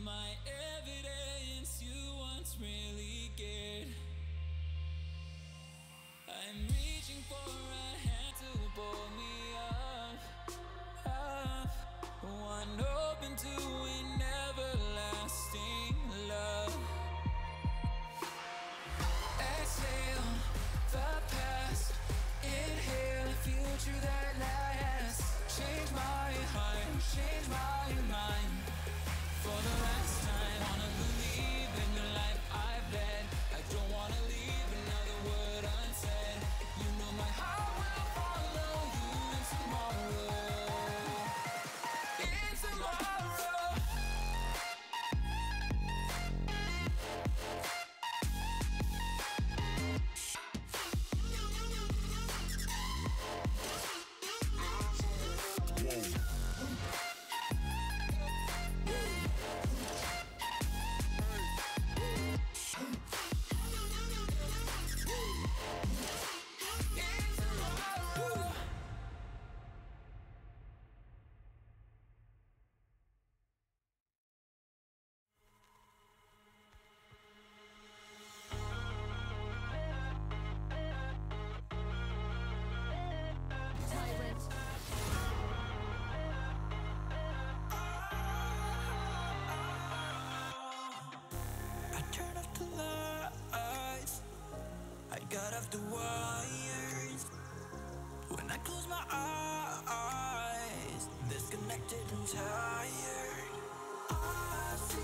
My evidence you once really cared. I'm reaching for a hand to pull me up. One open to an everlasting love. Exhale the past, inhale the future that lasts. Change my heart, change my mind. For the last time, wanna believe in the life I've led. I don't wanna leave another word unsaid. You know my heart will follow you in tomorrow. In tomorrow. Turn off the lights, I got off the wires. When I close my eyes, disconnected and tired. I see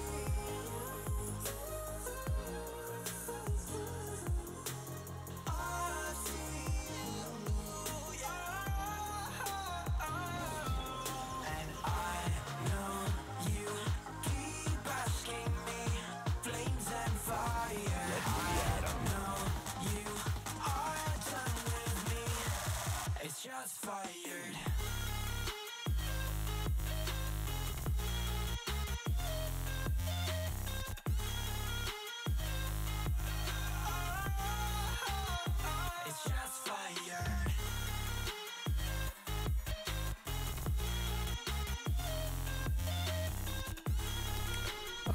and I know you keep asking me. Flames and fire. I know you are done with me. It's just fired. It's just fired.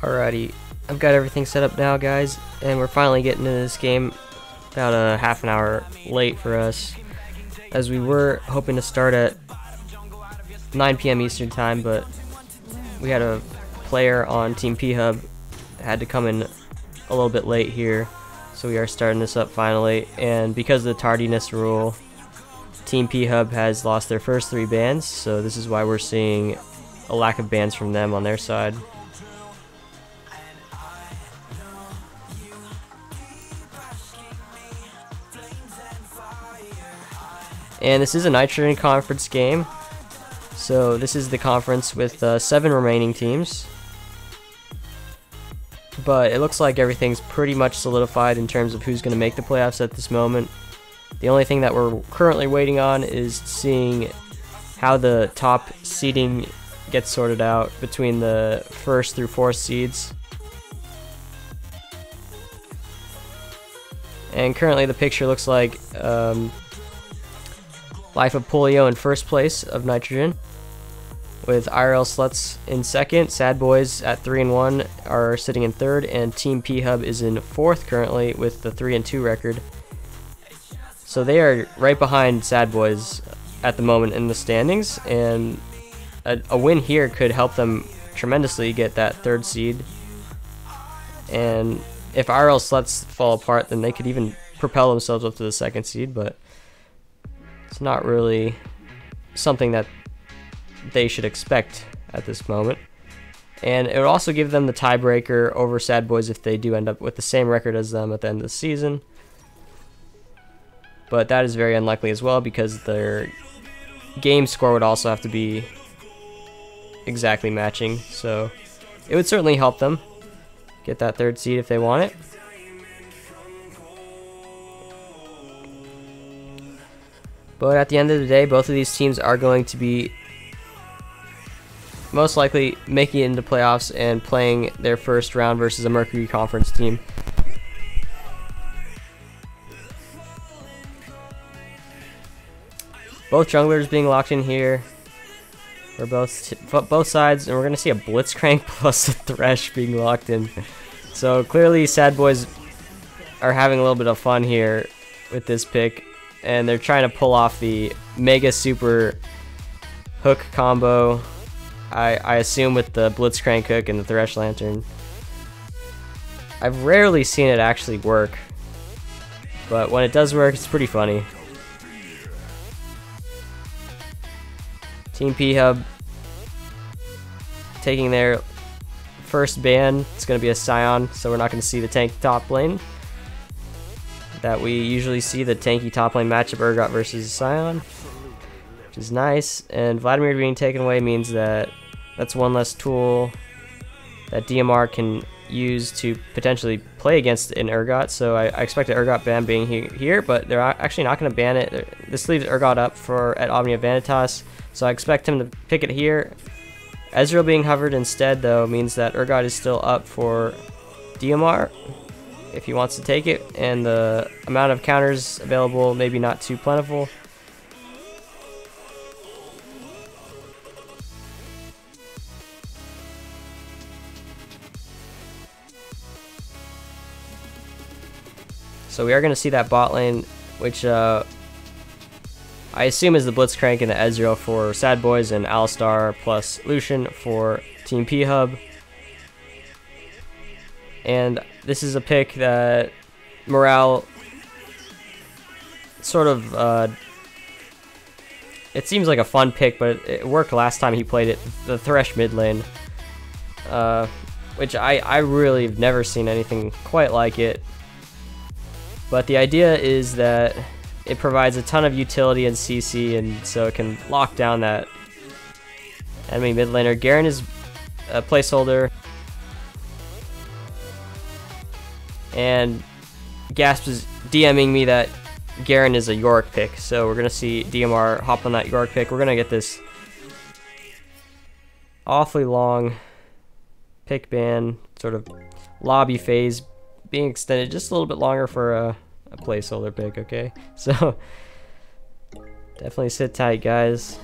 Alrighty, I've got everything set up now, guys, and we're finally getting into this game about a half an hour late for us, as we were hoping to start at 9 p.m. Eastern time, but we had a player on Team P-Hub had to come in a little bit late here, so we are starting this up finally. And because of the tardiness rule, Team P-Hub has lost their first 3 bans, so this is why we're seeing a lack of bans from them on their side. And this is a Nitrogen Conference game, so this is the conference with 7 remaining teams. But it looks like everything's pretty much solidified in terms of who's going to make the playoffs at this moment. The only thing that we're currently waiting on is seeing how the top seeding gets sorted out between the 1st through 4th seeds. And currently the picture looks like Life of Polio in first place of Nitrogen, with IRL Sluts in second. Sad Boys at 3-1 are sitting in third, and Team P-Hub is in 4th currently with the 3-2 record. So they are right behind Sad Boys at the moment in the standings, and a win here could help them tremendously get that 3rd seed. And if RL Sluts fall apart, then they could even propel themselves up to the 2nd seed, but it's not really something that they should expect at this moment. And it would also give them the tiebreaker over Sad Boys if they do end up with the same record as them at the end of the season. But that is very unlikely as well, because their game score would also have to be exactly matching. So it would certainly help them get that 3rd seed if they want it. But at the end of the day, both of these teams are going to be most likely making it into playoffs and playing their first round versus a Mercury Conference team. Both junglers being locked in here for both sides, and we're going to see a Blitzcrank plus a Thresh being locked in. So clearly Sad Boys are having a little bit of fun here with this pick, and they're trying to pull off the Mega Super hook combo, I assume, with the Blitzcrank hook and the Thresh Lantern. I've rarely seen it actually work, but when it does work, it's pretty funny. Team P-Hub taking their first ban. It's going to be a Scion, so we're not going to see the tank top lane that we usually see, the tanky top lane matchup, Urgot versus Scion, which is nice. And Vladimir being taken away means that that's one less tool that DMR can use to potentially play against an Urgot. So I expect an Urgot ban being here, but they're actually not going to ban it. This leaves Urgot up for at Omnia Vanitas, so I expect him to pick it here. Ezreal being hovered instead, though, means that Urgot is still up for DMR if he wants to take it, and the amount of counters available maybe not too plentiful. So we are going to see that bot lane, which I assume is the Blitzcrank and the Ezreal for Sad Boys, and Alistar plus Lucian for Team P-Hub. And this is a pick that Morale sort of, it seems like a fun pick, but it worked last time he played it, the Thresh mid lane, which I really have never seen anything quite like it. But the idea is that it provides a ton of utility and CC, and so it can lock down that enemy mid laner. Garen is a placeholder, and Gasp is DMing me that Garen is a Yorick pick, so we're going to see DMR hop on that Yorick pick. We're going to get this awfully long pick ban, sort of lobby phase being extended just a little bit longer for a placeholder pick, okay? So definitely sit tight, guys.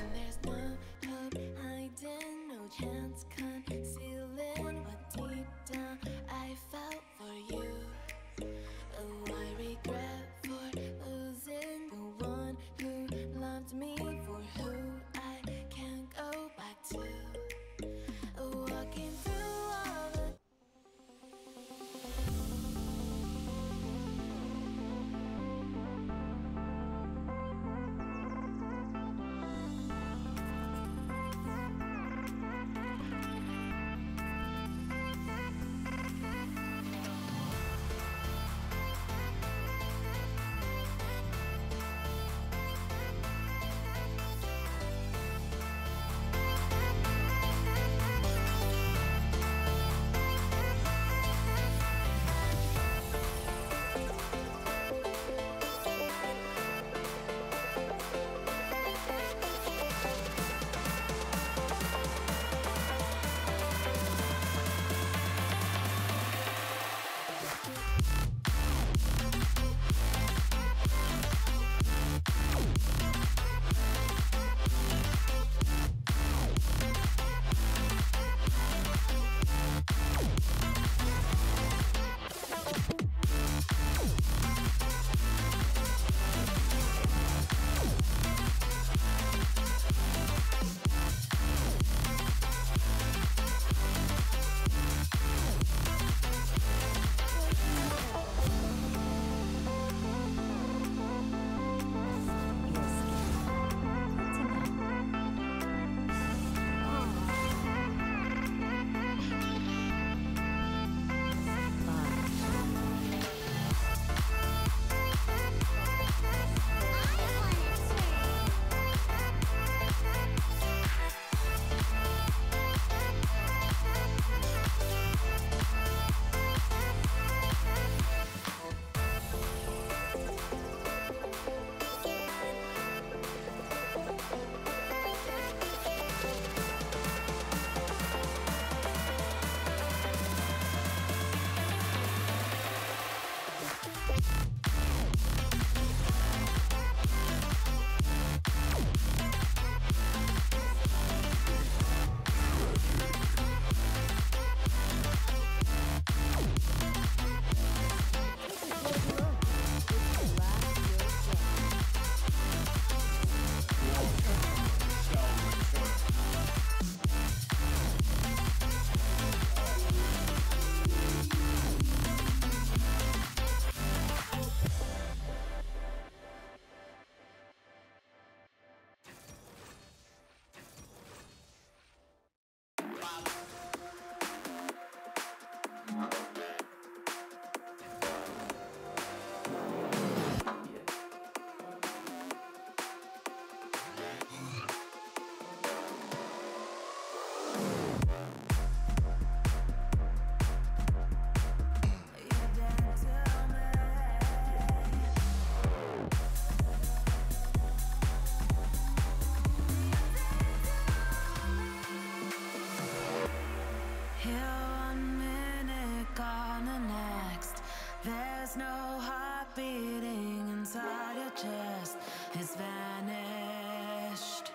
There's no heart beating inside your chest. It's vanished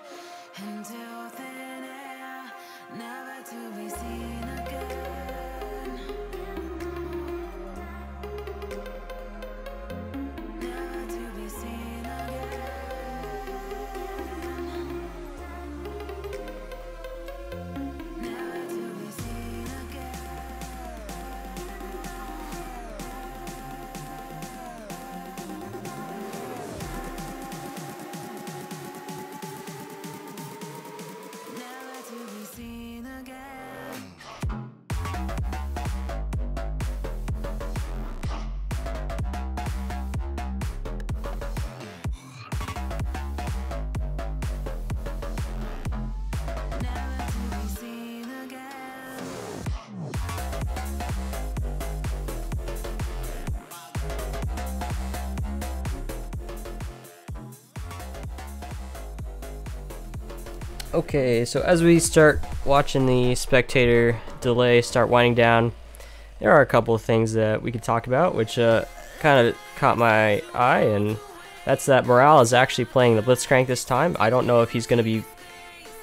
into thin air, never to be seen again. Never to be seen again. Never to be seen again. Never to be seen again. Never to be seen again. Okay, so as we start watching the spectator delay start winding down, there are a couple of things that we could talk about, which kind of caught my eye, and that's that Morale is actually playing the Blitzcrank this time. I don't know if he's going to be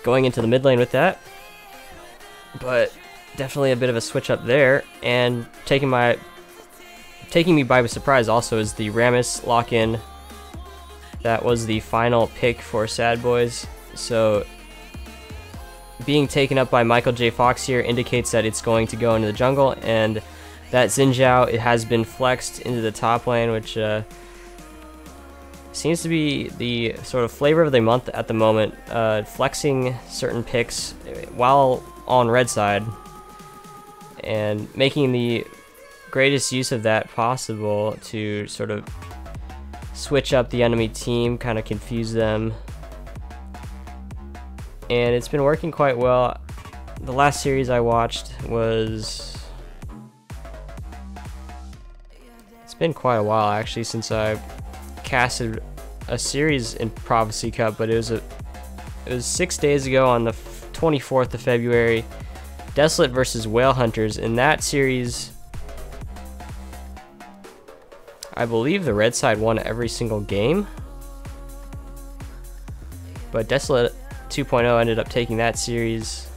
going into the mid lane with that, but definitely a bit of a switch up there. And taking me by surprise also is the Rammus lock-in. That was the final pick for Sad Boys, so being taken up by Michael J. Fox here indicates that it's going to go into the jungle, and that Xin Zhao, it has been flexed into the top lane, which seems to be the sort of flavor of the month at the moment, flexing certain picks while on red side and making the greatest use of that possible to sort of switch up the enemy team, kind of confuse them. And it's been working quite well. The last series I watched was... It's been quite a while actually since I casted a series in Prophecy Cup, but it was 6 days ago on the 24th of February. Desolate versus Whale Hunters. In that series, I believe the red side won every single game, but Desolate 2.0 ended up taking that series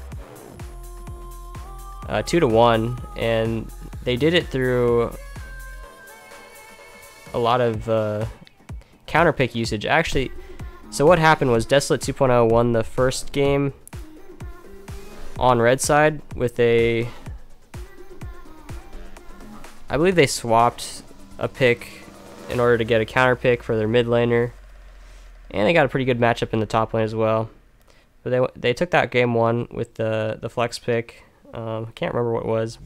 2-1, and they did it through a lot of counter pick usage actually. So what happened was Desolate 2.0 won the first game on red side with I believe they swapped a pick in order to get a counter pick for their mid laner, and they got a pretty good matchup in the top lane as well. But they took that game one with the flex pick. I can't remember what it was.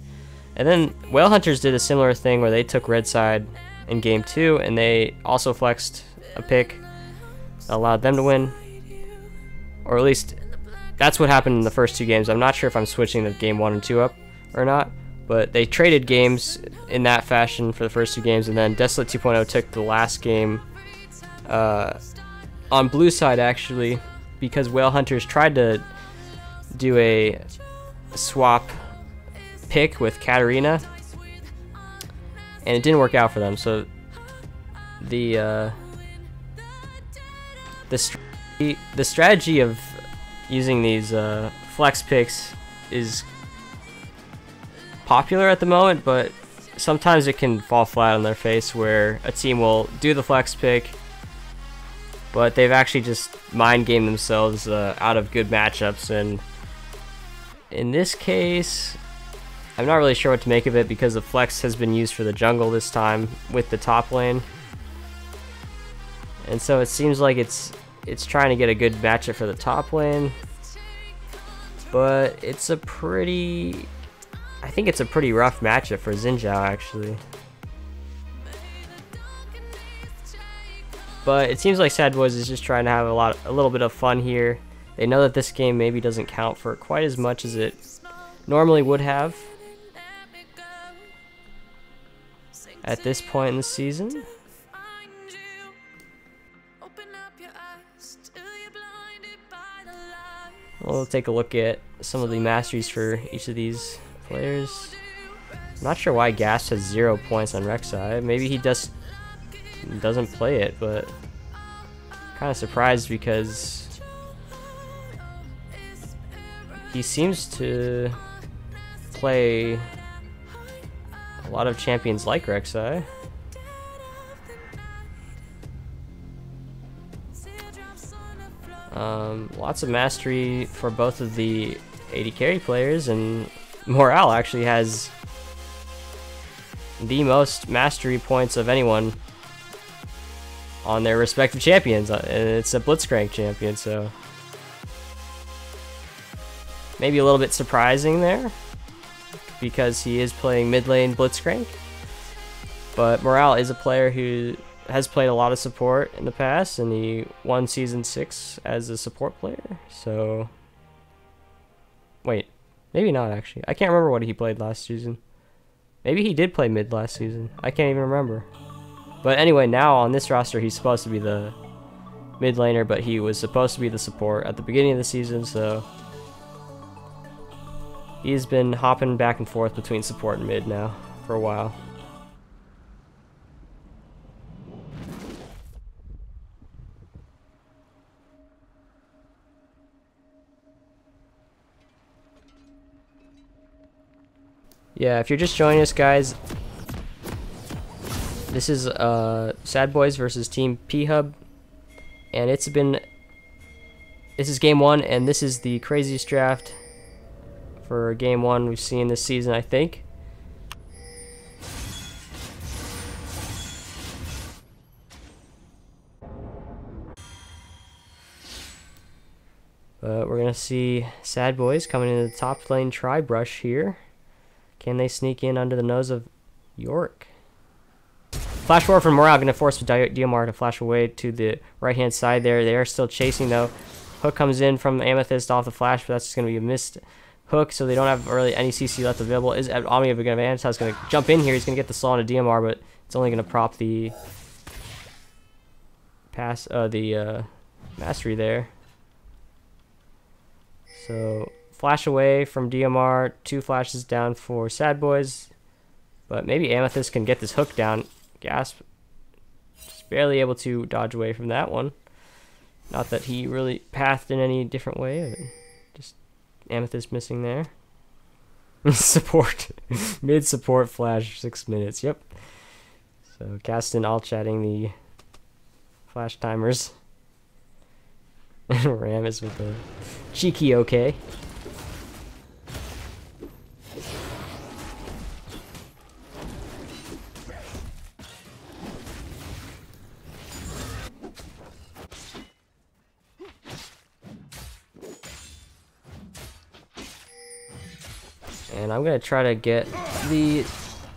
And then Whale Hunters did a similar thing where they took red side in game two, and they also flexed a pick that allowed them to win. Or at least that's what happened in the first two games. I'm not sure if I'm switching the game 1 and 2 up or not, but they traded games in that fashion for the first two games, and then Desolate 2.0 took the last game on blue side actually, because Whale Hunters tried to do a swap pick with Katarina, and it didn't work out for them. So the strategy of using these flex picks is popular at the moment, but sometimes it can fall flat on their face where a team will do the flex pick, but they've actually just mind gamed themselves out of good matchups. And in this case, I'm not really sure what to make of it, because the flex has been used for the jungle this time with the top lane, and so it seems like it's trying to get a good matchup for the top lane, but I think it's a pretty rough matchup for Xin Zhao actually. But it seems like Sad Boys is just trying to have a little bit of fun here. They know that this game maybe doesn't count for quite as much as it normally would have at this point in the season. We'll take a look at some of the masteries for each of these players. I'm not sure why Gasp has 0 points on Rek'Sai. Maybe he just doesn't play it, but kind of surprised because he seems to play a lot of champions like Rek'Sai. Lots of mastery for both of the AD carry players, and Morale actually has the most mastery points of anyone on their respective champions, and it's a Blitzcrank champion, so maybe a little bit surprising there because he is playing mid lane Blitzcrank, but Morale is a player who has played a lot of support in the past, and he won Season 6 as a support player, so wait, maybe not actually. I can't remember what he played last season. Maybe he did play mid last season. I can't even remember. But anyway, now on this roster, he's supposed to be the mid laner, but he was supposed to be the support at the beginning of the season, so he's been hopping back and forth between support and mid now for a while. Yeah, if you're just joining us, guys, this is Sad Boys versus Team P-Hub, and this is game 1, and this is the craziest draft for game 1 we've seen this season, I think. But we're gonna see Sad Boys coming into the top lane Tri-Brush here. Can they sneak in under the nose of Yorick? Flash forward from Morale, going to force DMR to flash away to the right-hand side there. They are still chasing, though. Hook comes in from Amethyst off the flash, but that's just going to be a missed hook, so they don't have really any CC left available. Is Omni going to jump in here. He's going to get the slow on a DMR, but it's only going to prop the mastery there. So flash away from DMR, 2 flashes down for Sad Boys, but maybe Amethyst can get this hook down. Gasp just barely able to dodge away from that one. Not that he really pathed in any different way, just Amethyst missing there. Support, mid support flash 6 minutes, yep. So Caston all chatting the flash timers. Ram is with a cheeky okay. And I'm gonna try to get the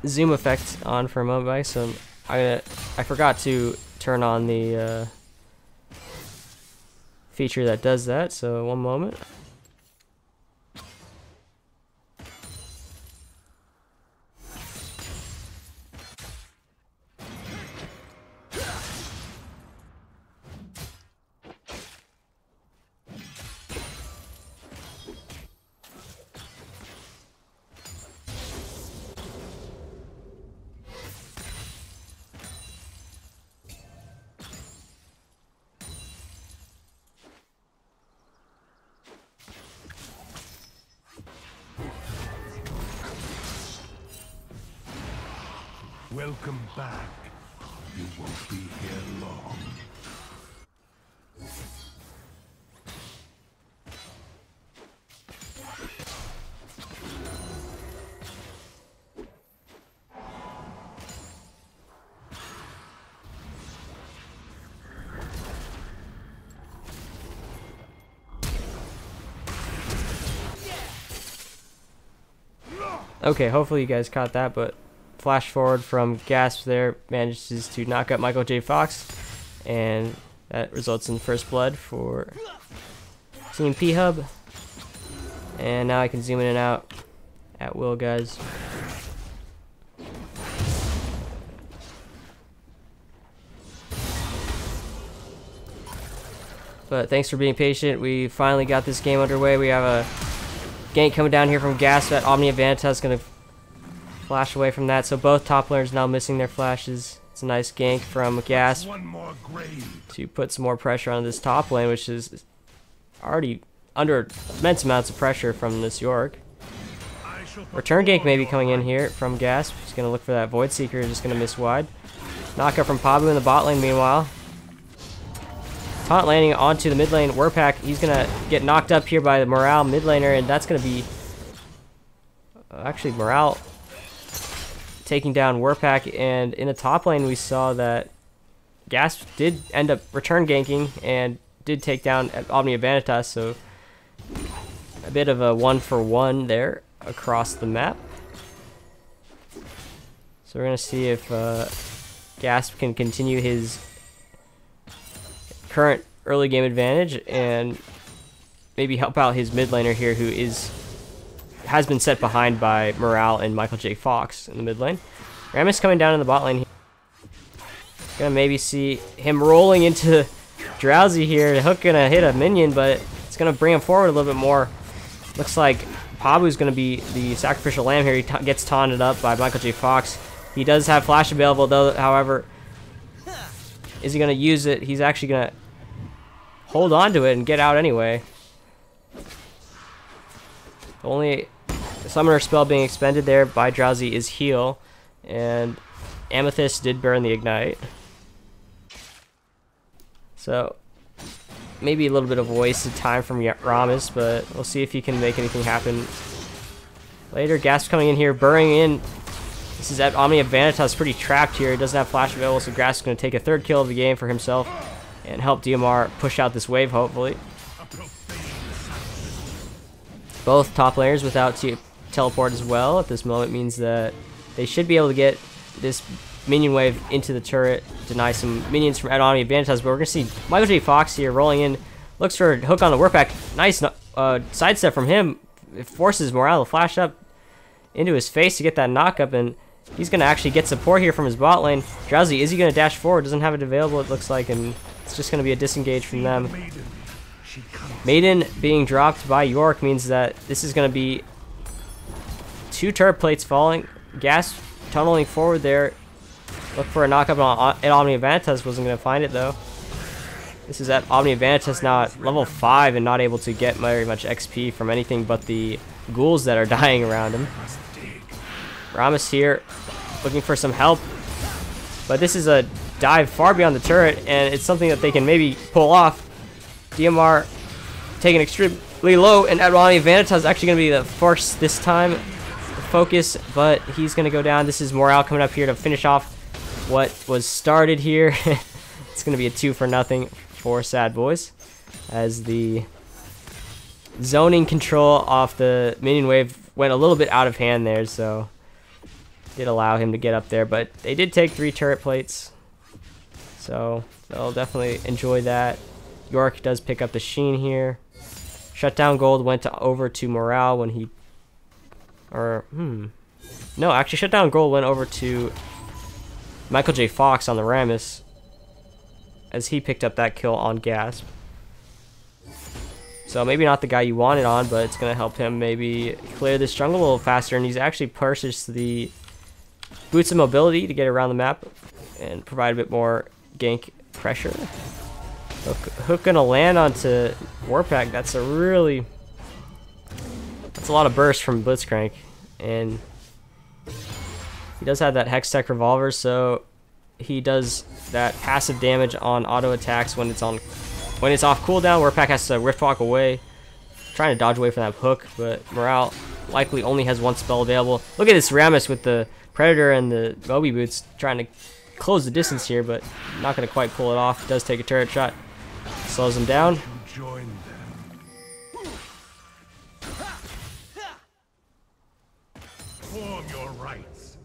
zoom effect on for a moment, guys. So I forgot to turn on the feature that does that. So one moment. Welcome back. You won't be here long. Okay, hopefully you guys caught that, but flash forward from Gasp there manages to knock up Michael J. Fox, and that results in first blood for Team P-Hub. And now I can zoom in and out at will, guys. But thanks for being patient. We finally got this game underway. We have a gank coming down here from Gasp at Omni Vanitas, going to Flash away from that, so both top laners now missing their flashes. It's a nice gank from Gasp One more grave. to put some more pressure on this top lane, which is already under immense amounts of pressure from this York. I shall Return gank perform maybe your coming in rites. here from Gasp. He's going to look for that Void Seeker, just going to miss wide. Knockup from Pabu in the bot lane meanwhile. Taunt landing onto the mid lane. Werpak, he's going to get knocked up here by the Morale mid laner, and that's going to be... actually, Morale taking down Werpak, and in the top lane we saw that Gasp did end up return ganking and did take down Omnia Vanitas, so a bit of a 1-for-1 there across the map. So we're going to see if Gasp can continue his current early game advantage and maybe help out his mid laner here, who has been set behind by Morale and Michael J. Fox in the mid lane. Rammus coming down in the bot lane here. Gonna maybe see him rolling into Drowsy here. Hook gonna hit a minion, but it's gonna bring him forward a little bit more. Looks like Pabu's gonna be the sacrificial lamb here. He gets taunted up by Michael J. Fox. He does have flash available though, however. Is he gonna use it? He's actually gonna hold on to it and get out anyway. The only summoner spell being expended there by Drowsy is heal, and Amethyst did burn the ignite. So maybe a little bit of a wasted time from Rammus, but we'll see if he can make anything happen later. Gasp coming in here, burrowing in. This is at Omnia Vanitas, pretty trapped here. He doesn't have flash available, so Gasp is going to take a third kill of the game for himself and help DMR push out this wave, hopefully. Both top laners without teleport as well at this moment means that they should be able to get this minion wave into the turret, deny some minions from Omnia Vanitas, but we're going to see Michael J. Fox here rolling in, looks for a hook on the Werpak. Nice sidestep from him. It forces Morale to flash up into his face to get that knockup, and he's going to actually get support here from his bot lane. Drowsy, is he going to dash forward? Doesn't have it available, it looks like, and it's just going to be a disengage from them. Maiden being dropped by York means that this is going to be 2 turret plates falling. Gasp tunneling forward there. Look for a knockup at Omnia Vanitas. Wasn't going to find it though. This is at Omnia Vanitas now at level 5 and not able to get very much XP from anything but the ghouls that are dying around him. Rammus here looking for some help, but this is a dive far beyond the turret, and it's something that they can maybe pull off. DMR taken extremely low, and Omnia Vanitas is actually going to be the first this time focus, but he's going to go down. This is Morale coming up here to finish off what was started here. It's going to be a 2-for-0 for Sad Boys, as the zoning control off the minion wave went a little bit out of hand there, so did allow him to get up there, but they did take 3 turret plates, so they'll definitely enjoy that. York does pick up the Sheen here. Shutdown Gold went over to Morale when he... No, actually Shutdown Gold went over to Michael J. Fox on the Rammus, as he picked up that kill on Gasp. So maybe not the guy you wanted on, but it's going to help him maybe clear this jungle a little faster, and he's actually purchased the Boots of Mobility to get around the map and provide a bit more gank pressure. Hook gonna land onto Werpak. That's a lot of burst from Blitzcrank, and he does have that Hextech revolver, so he does that passive damage on auto attacks when it's off cooldown. Werpak has to Rift Walk away, trying to dodge away from that hook, but Morale likely only has 1 spell available. Look at this Rammus with the Predator and the Moby Boots trying to close the distance here, but not going to quite pull it off. Does take a turret shot. Slows him down. Join them. Perform your rites.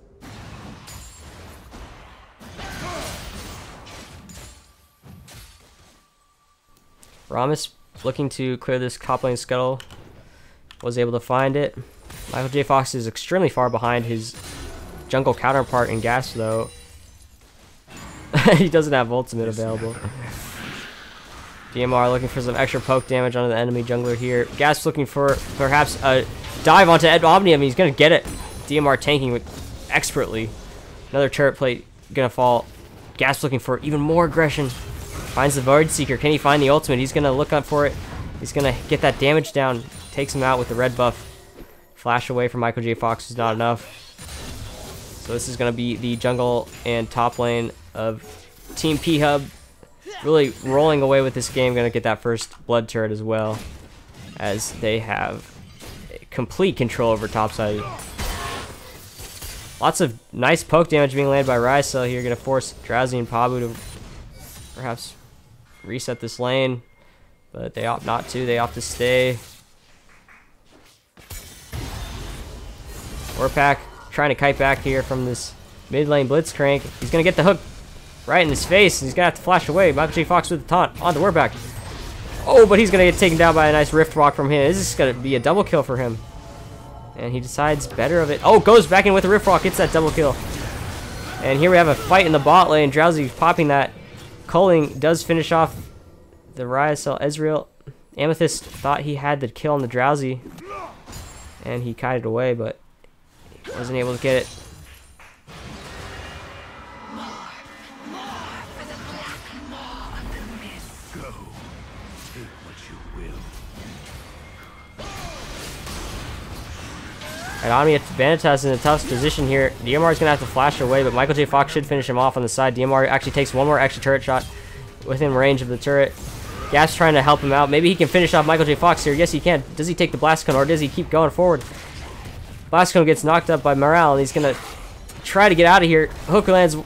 Rammus looking to clear this top lane scuttle. Was able to find it. Michael J. Fox is extremely far behind his jungle counterpart in Gasp though. He doesn't have ultimate available. DMR looking for some extra poke damage onto the enemy jungler here. Gasp looking for perhaps a dive onto Ed Omnium. He's going to get it. DMR tanking with expertly. Another turret plate gonna fall. Gas looking for even more aggression. Finds the Void Seeker. Can he find the ultimate? He's gonna look up for it. He's gonna get that damage down. Takes him out with the red buff. Flash away from Michael J. Fox is not enough. So this is gonna be the jungle and top lane of Team P-Hub. Really rolling away with this game. Gonna get that first blood turret as well, as they have complete control over topside. Lots of nice poke damage being landed by Rysel here. Gonna force Drowsy and Pabu to perhaps reset this lane, but they opt not to. They opt to stay. Warpack trying to kite back here from this mid lane Blitzcrank. He's gonna get the hook right in his face. He's gonna have to flash away. Michael J. Fox with the taunt onto Warpack. Oh, but he's gonna get taken down by a nice Rift Walk from him. This is gonna be a double kill for him. And he decides better of it. Oh, goes back in with a Rift Walk, gets that double kill. And here we have a fight in the bot lane. Drowsy popping that. Culling does finish off the Rysel Ezreal. Amethyst thought he had the kill on the Drowsy, and he kited away, but he wasn't able to get it. And Omni Vanitas in a tough position here. DMR is going to have to flash away, but Michael J. Fox should finish him off on the side. DMR actually takes one more extra turret shot within range of the turret. Gas trying to help him out. Maybe he can finish off Michael J. Fox here. Yes, he can. Does he take the Blast Cone, or does he keep going forward? Blast Cone gets knocked up by Morale, and he's going to try to get out of here. Hook lands,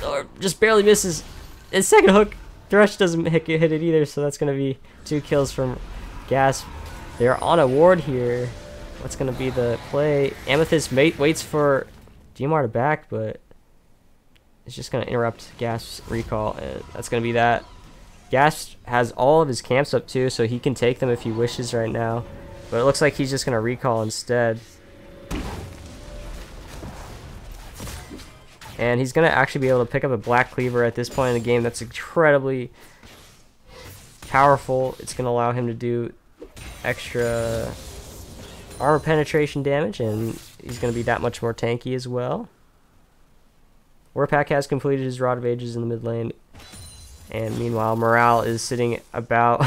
or just barely misses. His second hook, Thresh doesn't hit it either, so that's going to be 2 kills from Gas. They're on a ward here. What's going to be the play? Amethyst waits for DMR to back, but it's just going to interrupt Gas recall, and that's going to be that. Gas has all of his camps up too, so he can take them if he wishes right now. But it looks like he's just going to recall instead. And he's going to actually be able to pick up a Black Cleaver at this point in the game. That's incredibly powerful. It's going to allow him to do extra armor penetration damage, and he's going to be that much more tanky as well. Warpack has completed his Rod of Ages in the mid lane, and meanwhile Morale is sitting about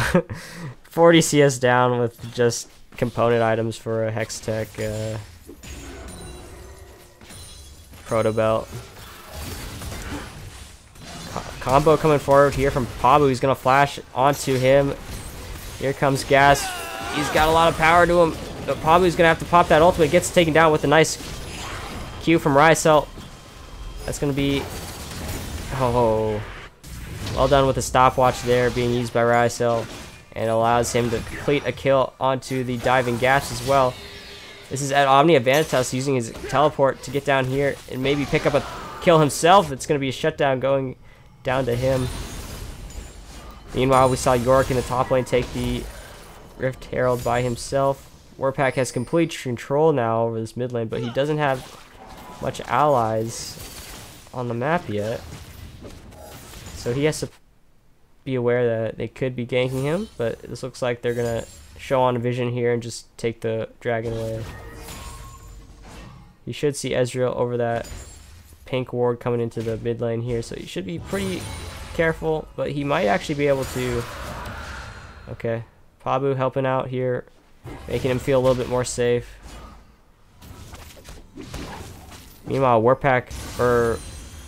40 CS down with just component items for a Hextech Proto Belt. Combo coming forward here from Pabu. He's going to flash onto him. Here comes Gas. He's got a lot of power to him. But Pabu's going to have to pop that ultimate. Gets taken down with a nice Q from Rysel. That's going to be... Oh. Well done with the stopwatch there being used by Rysel. And allows him to complete a kill onto the diving Gas as well. This is at Omni Vanitas using his teleport to get down here and maybe pick up a kill himself. It's going to be a shutdown going down to him. Meanwhile, we saw Yorick in the top lane take the Rift Herald by himself. Warpack has complete control now over this mid lane, but he doesn't have much allies on the map yet. So he has to be aware that they could be ganking him, but this looks like they're going to show on vision here and just take the dragon away. You should see Ezreal over that pink ward coming into the mid lane here, so you should be pretty careful, but he might actually be able to... Okay, Pabu helping out here, making him feel a little bit more safe. Meanwhile, Warpack, or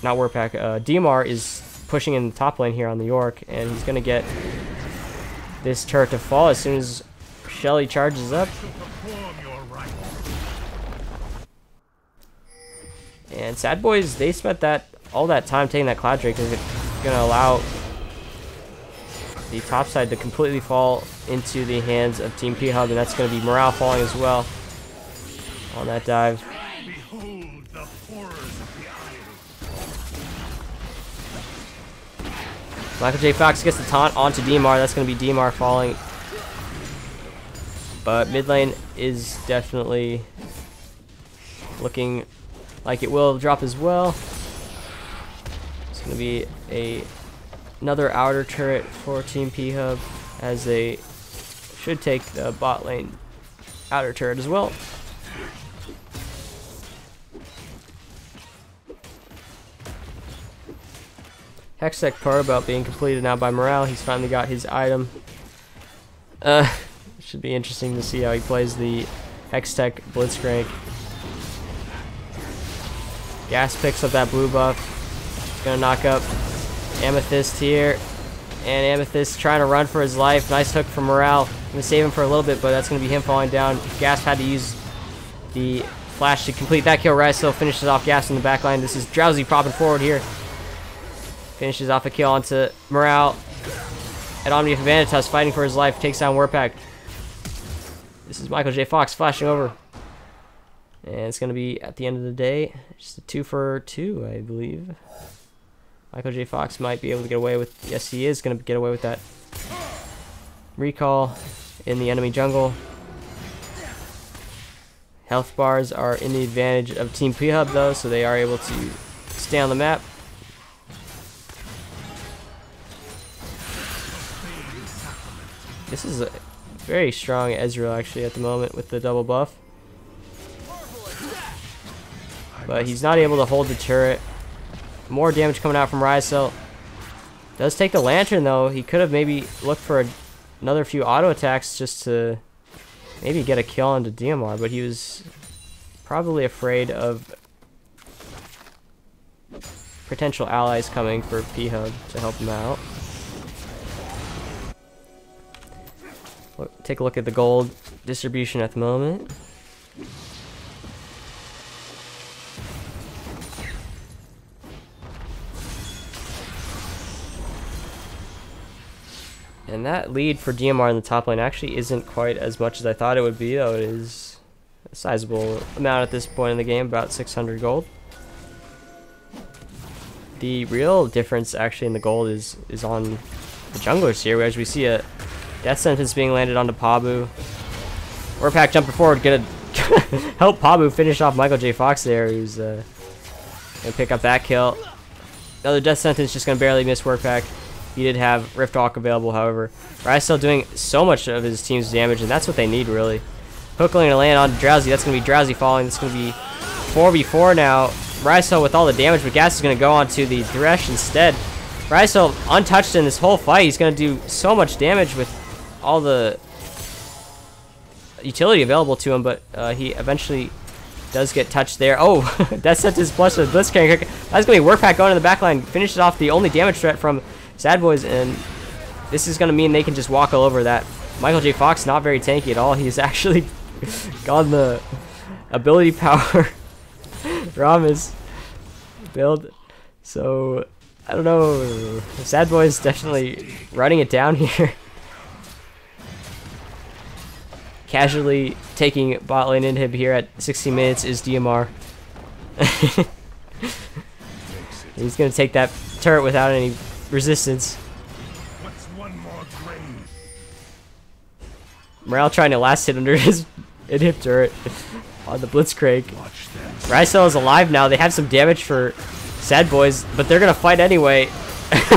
not Warpack, DMR is pushing in the top lane here on the York, and he's going to get this turret to fall as soon as Shelly charges up. And Sad Boys, they spent all that time taking that Cloud Drake, is going to allow the top side to completely fall into the hands of Team P-Hub, and that's going to be Morale falling as well on that dive. Behold the horrors of the isle. Michael J. Fox gets the taunt onto DMR. That's going to be DMR falling. But mid lane is definitely looking like it will drop as well. It's going to be another outer turret for Team P-Hub, as they should take the bot lane outer turret as well. Hextech Pro Belt being completed now by Morale. He's finally got his item. Should be interesting to see how he plays the Hextech Blitzcrank. Gas picks up that blue buff. Gonna knock up Amethyst here. And Amethyst trying to run for his life. Nice hook from Morale. Gonna save him for a little bit, but that's gonna be him falling down. Gasp had to use the flash to complete that kill. Ryzel finishes off Gasp in the back line. This is Drowsy popping forward here. Finishes off a kill onto Morale. And Omnium Vanitas fighting for his life. Takes down Warpack. This is Michael J. Fox flashing over. And it's going to be, at the end of the day, just a 2 for 2, I believe. Michael J. Fox might be able to get away with... Yes, he is going to get away with that. Recall in the enemy jungle. Health bars are in the advantage of Team P-Hub, though, so they are able to stay on the map. This is a very strong Ezreal, actually, at the moment with the double buff. But he's not able to hold the turret. More damage coming out from Ryzel. Does take the Lantern, though. He could have maybe looked for another few auto attacks just to maybe get a kill onto DMR, but he was probably afraid of potential allies coming for P-Hub to help him out. Take a look at the gold distribution at the moment. And that lead for DMR in the top lane actually isn't quite as much as I thought it would be, though it is a sizable amount at this point in the game, about 600 gold. The real difference actually in the gold is on the junglers here, as we see a Death Sentence being landed onto Pabu. Warpack jumping forward, gonna help Pabu finish off Michael J. Fox there, who's gonna pick up that kill. Another Death Sentence just gonna barely miss Warpack. He did have Rift Walk available, however. Ryzel doing so much of his team's damage, and that's what they need, really. Hookling to land on Drowsy. That's going to be Drowsy falling. That's going to be 4v4 now. Ryzel with all the damage, but Gas is going to go on to the Thresh instead. Ryzel untouched in this whole fight. He's going to do so much damage with all the utility available to him, but he eventually does get touched there. Oh, that sent his plus with Blitzcrank. That's going to be Warpack going in the backline. Finishes off the only damage threat from Sad Boys, and this is going to mean they can just walk all over that. Michael J. Fox not very tanky at all. He's actually gone the ability power Ramis build. So, I don't know. Sad Boys definitely running it down here. Casually taking bot lane inhib here at 16 minutes is DMR. He's going to take that turret without any resistance. What's one more grave? Morale trying to last hit under his inhib turret on the Blitzcrank. Ryzel is alive now. They have some damage for Sad Boys, but they're going to fight anyway.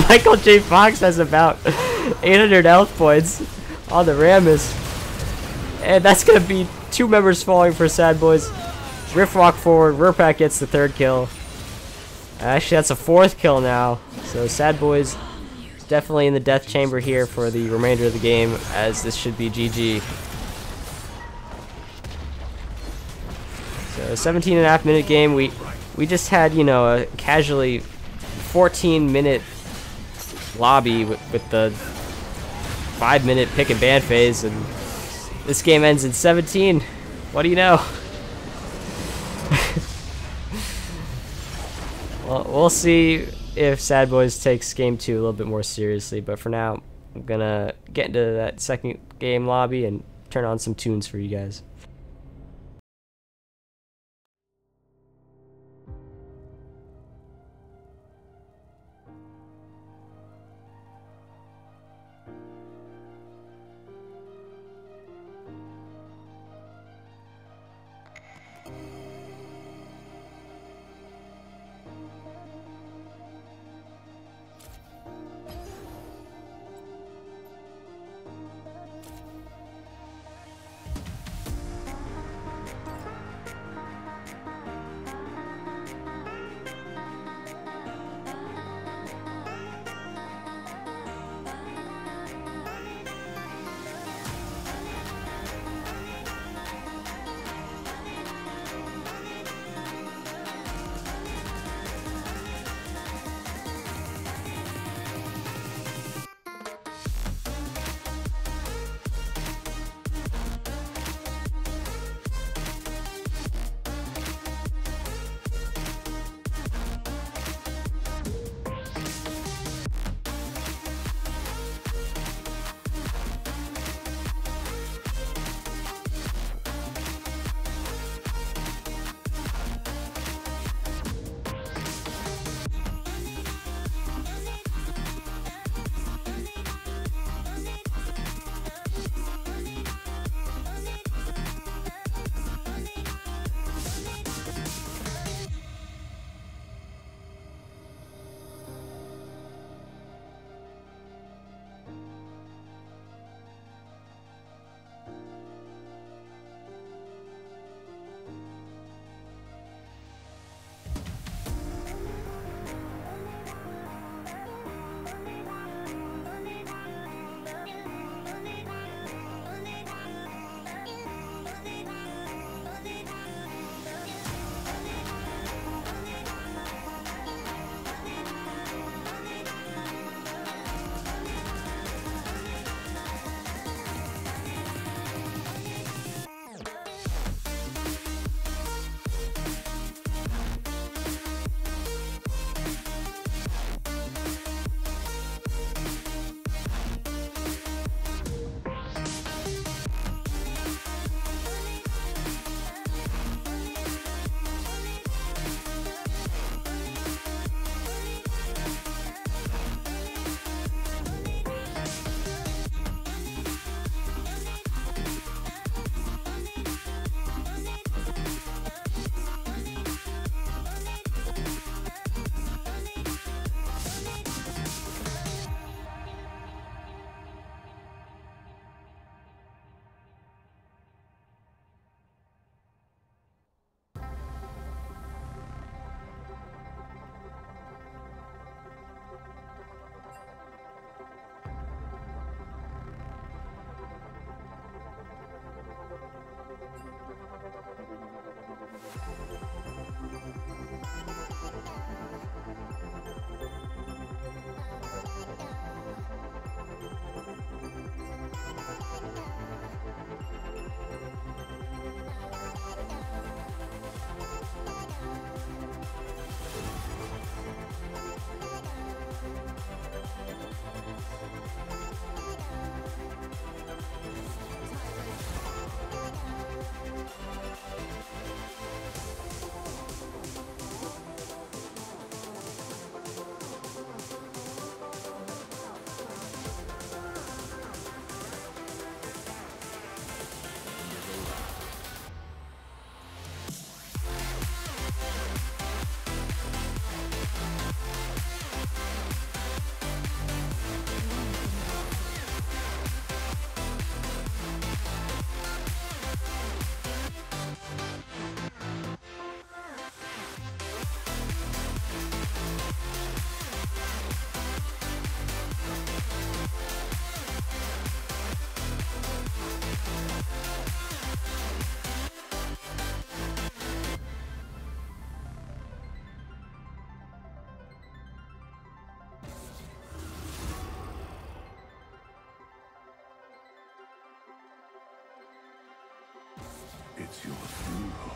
Michael J. Fox has about 800 health points on the Ramus. And that's going to be 2 members falling for Sad Boys. Rift Walk forward. Warpack gets the 3rd kill. Actually, that's a 4th kill now. So Sad Boys definitely in the death chamber here for the remainder of the game, as this should be GG. So 17.5 minute game. We just had, you know, a casually 14-minute lobby with the 5-minute pick and ban phase, and this game ends in 17. What do you know? Well, we'll see if Sad Boys takes game 2 a little bit more seriously, but for now, I'm gonna get into that second game lobby and turn on some tunes for you guys. It's your funeral.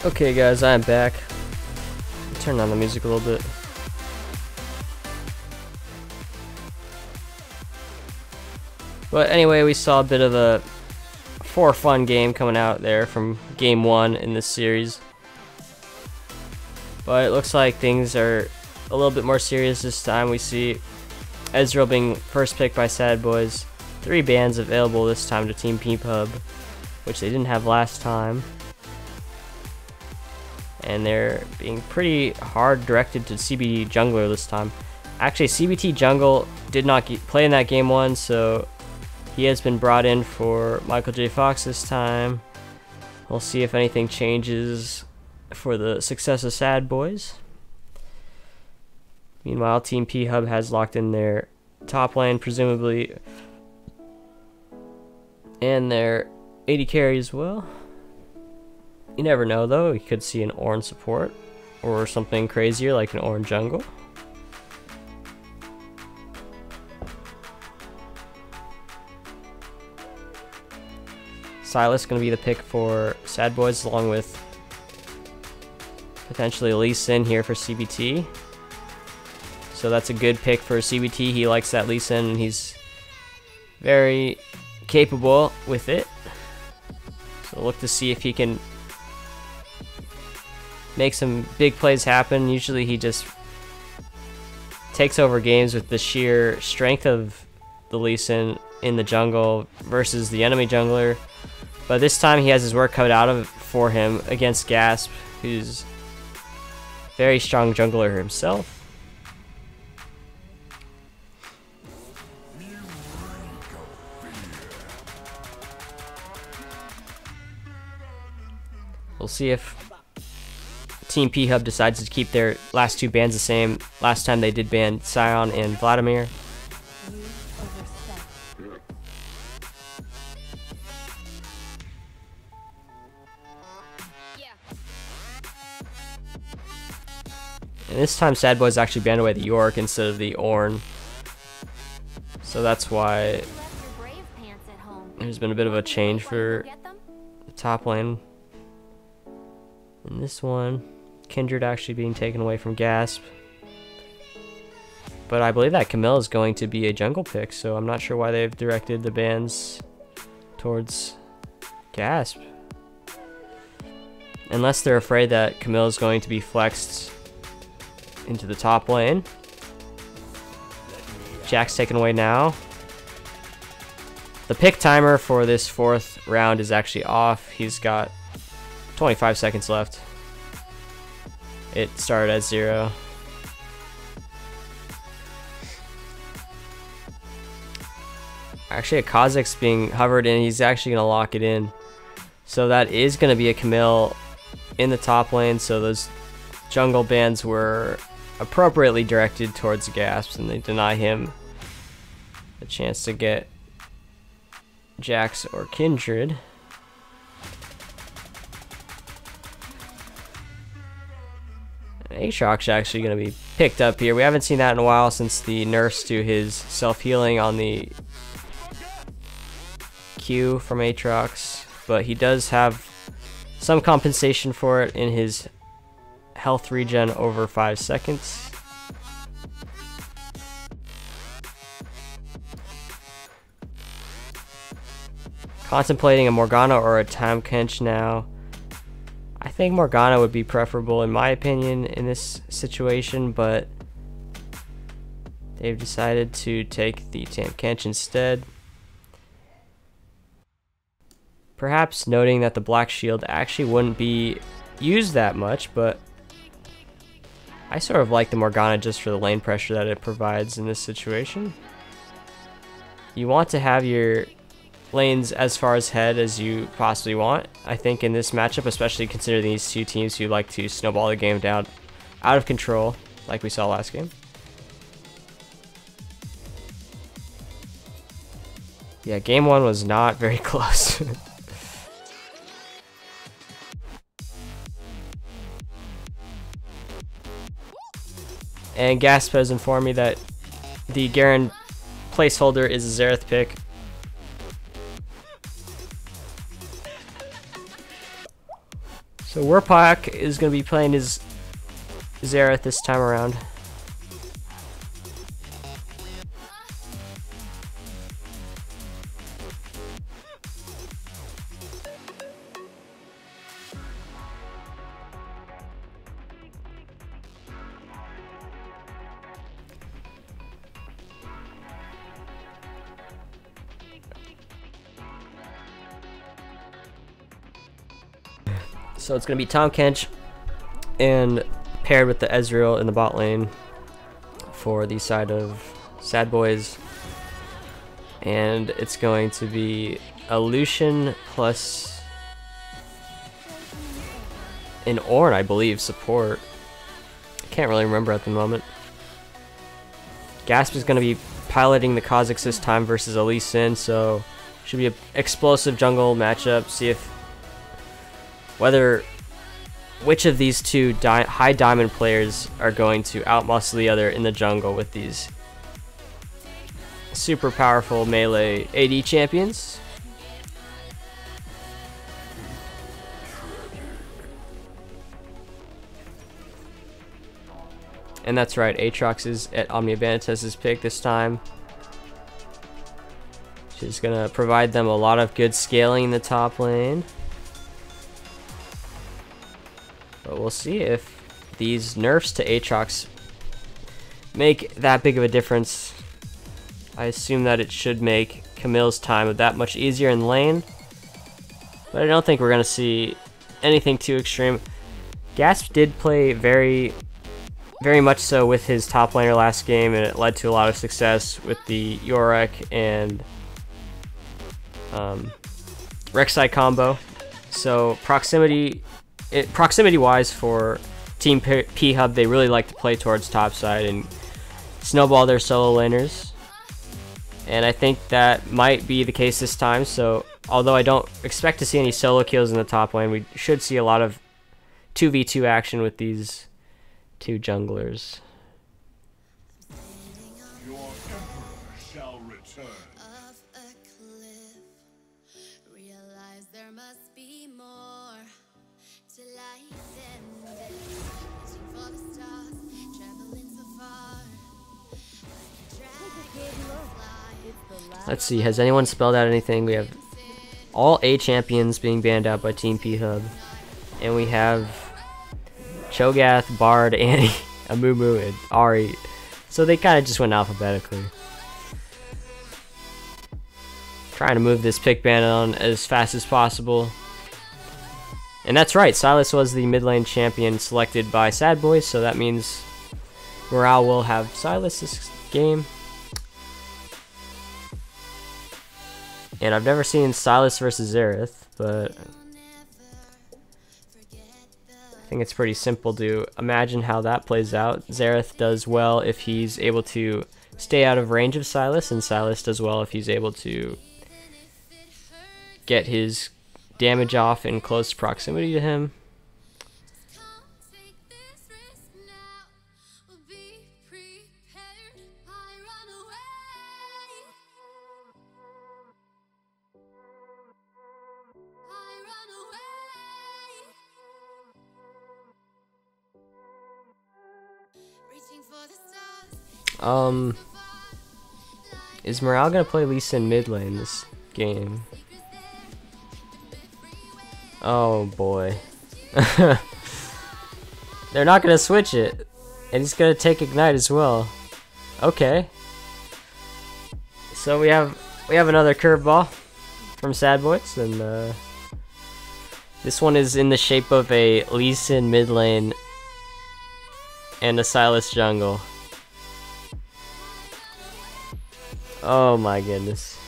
Okay guys, I am back. Turn on the music a little bit. But anyway, we saw a bit of a for fun game coming out there from game 1 in this series. But it looks like things are a little bit more serious this time. We see Ezreal being first picked by Sad Boys. 3 bans available this time to Team PPUB, which they didn't have last time. And they're being pretty hard directed to CBT Jungler this time. Actually, CBT Jungle did not play in that game 1, so he has been brought in for Michael J. Fox this time. We'll see if anything changes for the success of Sad Boys. Meanwhile, Team PHub has locked in their top lane, presumably, and their AD carry as well. You never know though, you could see an Ornn support or something crazier like an Ornn jungle. Sylas going to be the pick for Sad Boys, along with potentially Lee Sin here for CBT. So that's a good pick for CBT. He likes that Lee Sin and he's very capable with it. So look to see if he can make some big plays happen. Usually he just takes over games with the sheer strength of the Lee Sin in the jungle versus the enemy jungler. But this time he has his work cut out of it for him against Gasp, who's a very strong jungler himself. We'll see if Team PHub decides to keep their last 2 bans the same. Last time they did ban Sion and Vladimir. And this time Sad Boys actually banned away the York instead of the Ornn. So that's why there's been a bit of a change for the top lane. In this one, Kindred actually being taken away from Gasp. But I believe that Camille is going to be a jungle pick, so I'm not sure why they've directed the bans towards Gasp. Unless they're afraid that Camille is going to be flexed into the top lane. Jack's taken away now. The pick timer for this 4th round is actually off. He's got 25 seconds left. It started at 0. Actually, a Kha'Zix's being hovered and he's actually going to lock it in. So that is going to be a Camille in the top lane. So those jungle bans were appropriately directed towards Gasps and they deny him a chance to get Jax or Kindred. Aatrox actually going to be picked up here. We haven't seen that in a while since the nerfs to his self-healing on the Q from Aatrox, but he does have some compensation for it in his health regen over 5 seconds. Contemplating a Morgana or a Tahm Kench now. I think Morgana would be preferable in my opinion in this situation, but they've decided to take the Tahm Kench instead. Perhaps noting that the Black Shield actually wouldn't be used that much, but I sort of like the Morgana just for the lane pressure that it provides in this situation. You want to have your lanes as far ahead as you possibly want, I think, in this matchup, especially considering these two teams who like to snowball the game down out of control, like we saw last game. Yeah, game one was not very close. And Gasp has informed me that the Garen placeholder is a Xerath pick. So Warpak is going to be playing his Xerath this time around. So it's going to be Tahm Kench and paired with the Ezreal in the bot lane for the side of Sad Boys. And it's going to be a Lucian plus an Ornn, I believe, support. Can't really remember at the moment. Gasp is going to be piloting the Kha'Zix this time versus a Lee Sin, so should be an explosive jungle matchup. See if which of these two high diamond players are going to outmuscle the other in the jungle with these super powerful melee AD champions. And that's right, Aatrox is at Omnia Vanitas' pick this time. She's gonna provide them a lot of good scaling in the top lane. But we'll see if these nerfs to Aatrox make that big of a difference. I assume that it should make Camille's time that much easier in lane. But I don't think we're going to see anything too extreme. Gasp did play very much so with his top laner last game, and it led to a lot of success with the Yorick and Rek'Sai combo. So proximity-wise for Team P-Hub, they really like to play towards topside and snowball their solo laners. And I think that might be the case this time, so although I don't expect to see any solo kills in the top lane, we should see a lot of 2v2 action with these two junglers. Your emperor shall return. Of a cliff, realize there must be more to life than this. Reaching for the stars, traveling so far. Let's see, has anyone spelled out anything? We have all A champions being banned out by Team P-Hub. And we have Cho'Gath, Bard, Annie, Amumu, and Ahri. So they kind of just went alphabetically. Trying to move this pick ban on as fast as possible. And that's right, Sylas was the mid lane champion selected by Sad Boys, so that means Morale will have Sylas this game. And I've never seen Sylas versus Xerath, but I think it's pretty simple to imagine how that plays out. Xerath does well if he's able to stay out of range of Sylas, and Sylas does well if he's able to get his damage off in close proximity to him. Is Morale gonna play Lee Sin mid lane this game? Oh boy. They're not gonna switch it. And he's gonna take Ignite as well. Okay. So we have another curveball from Sad Boys, and this one is in the shape of a Lee Sin mid lane and a Sylas jungle. Oh my goodness.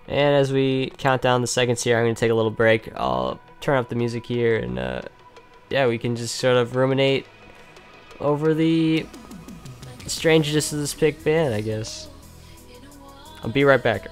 And as we count down the seconds here, I'm going to take a little break. I'll turn up the music here, and yeah, we can just sort of ruminate over the strangeness of this pick band, I guess. I'll be right back.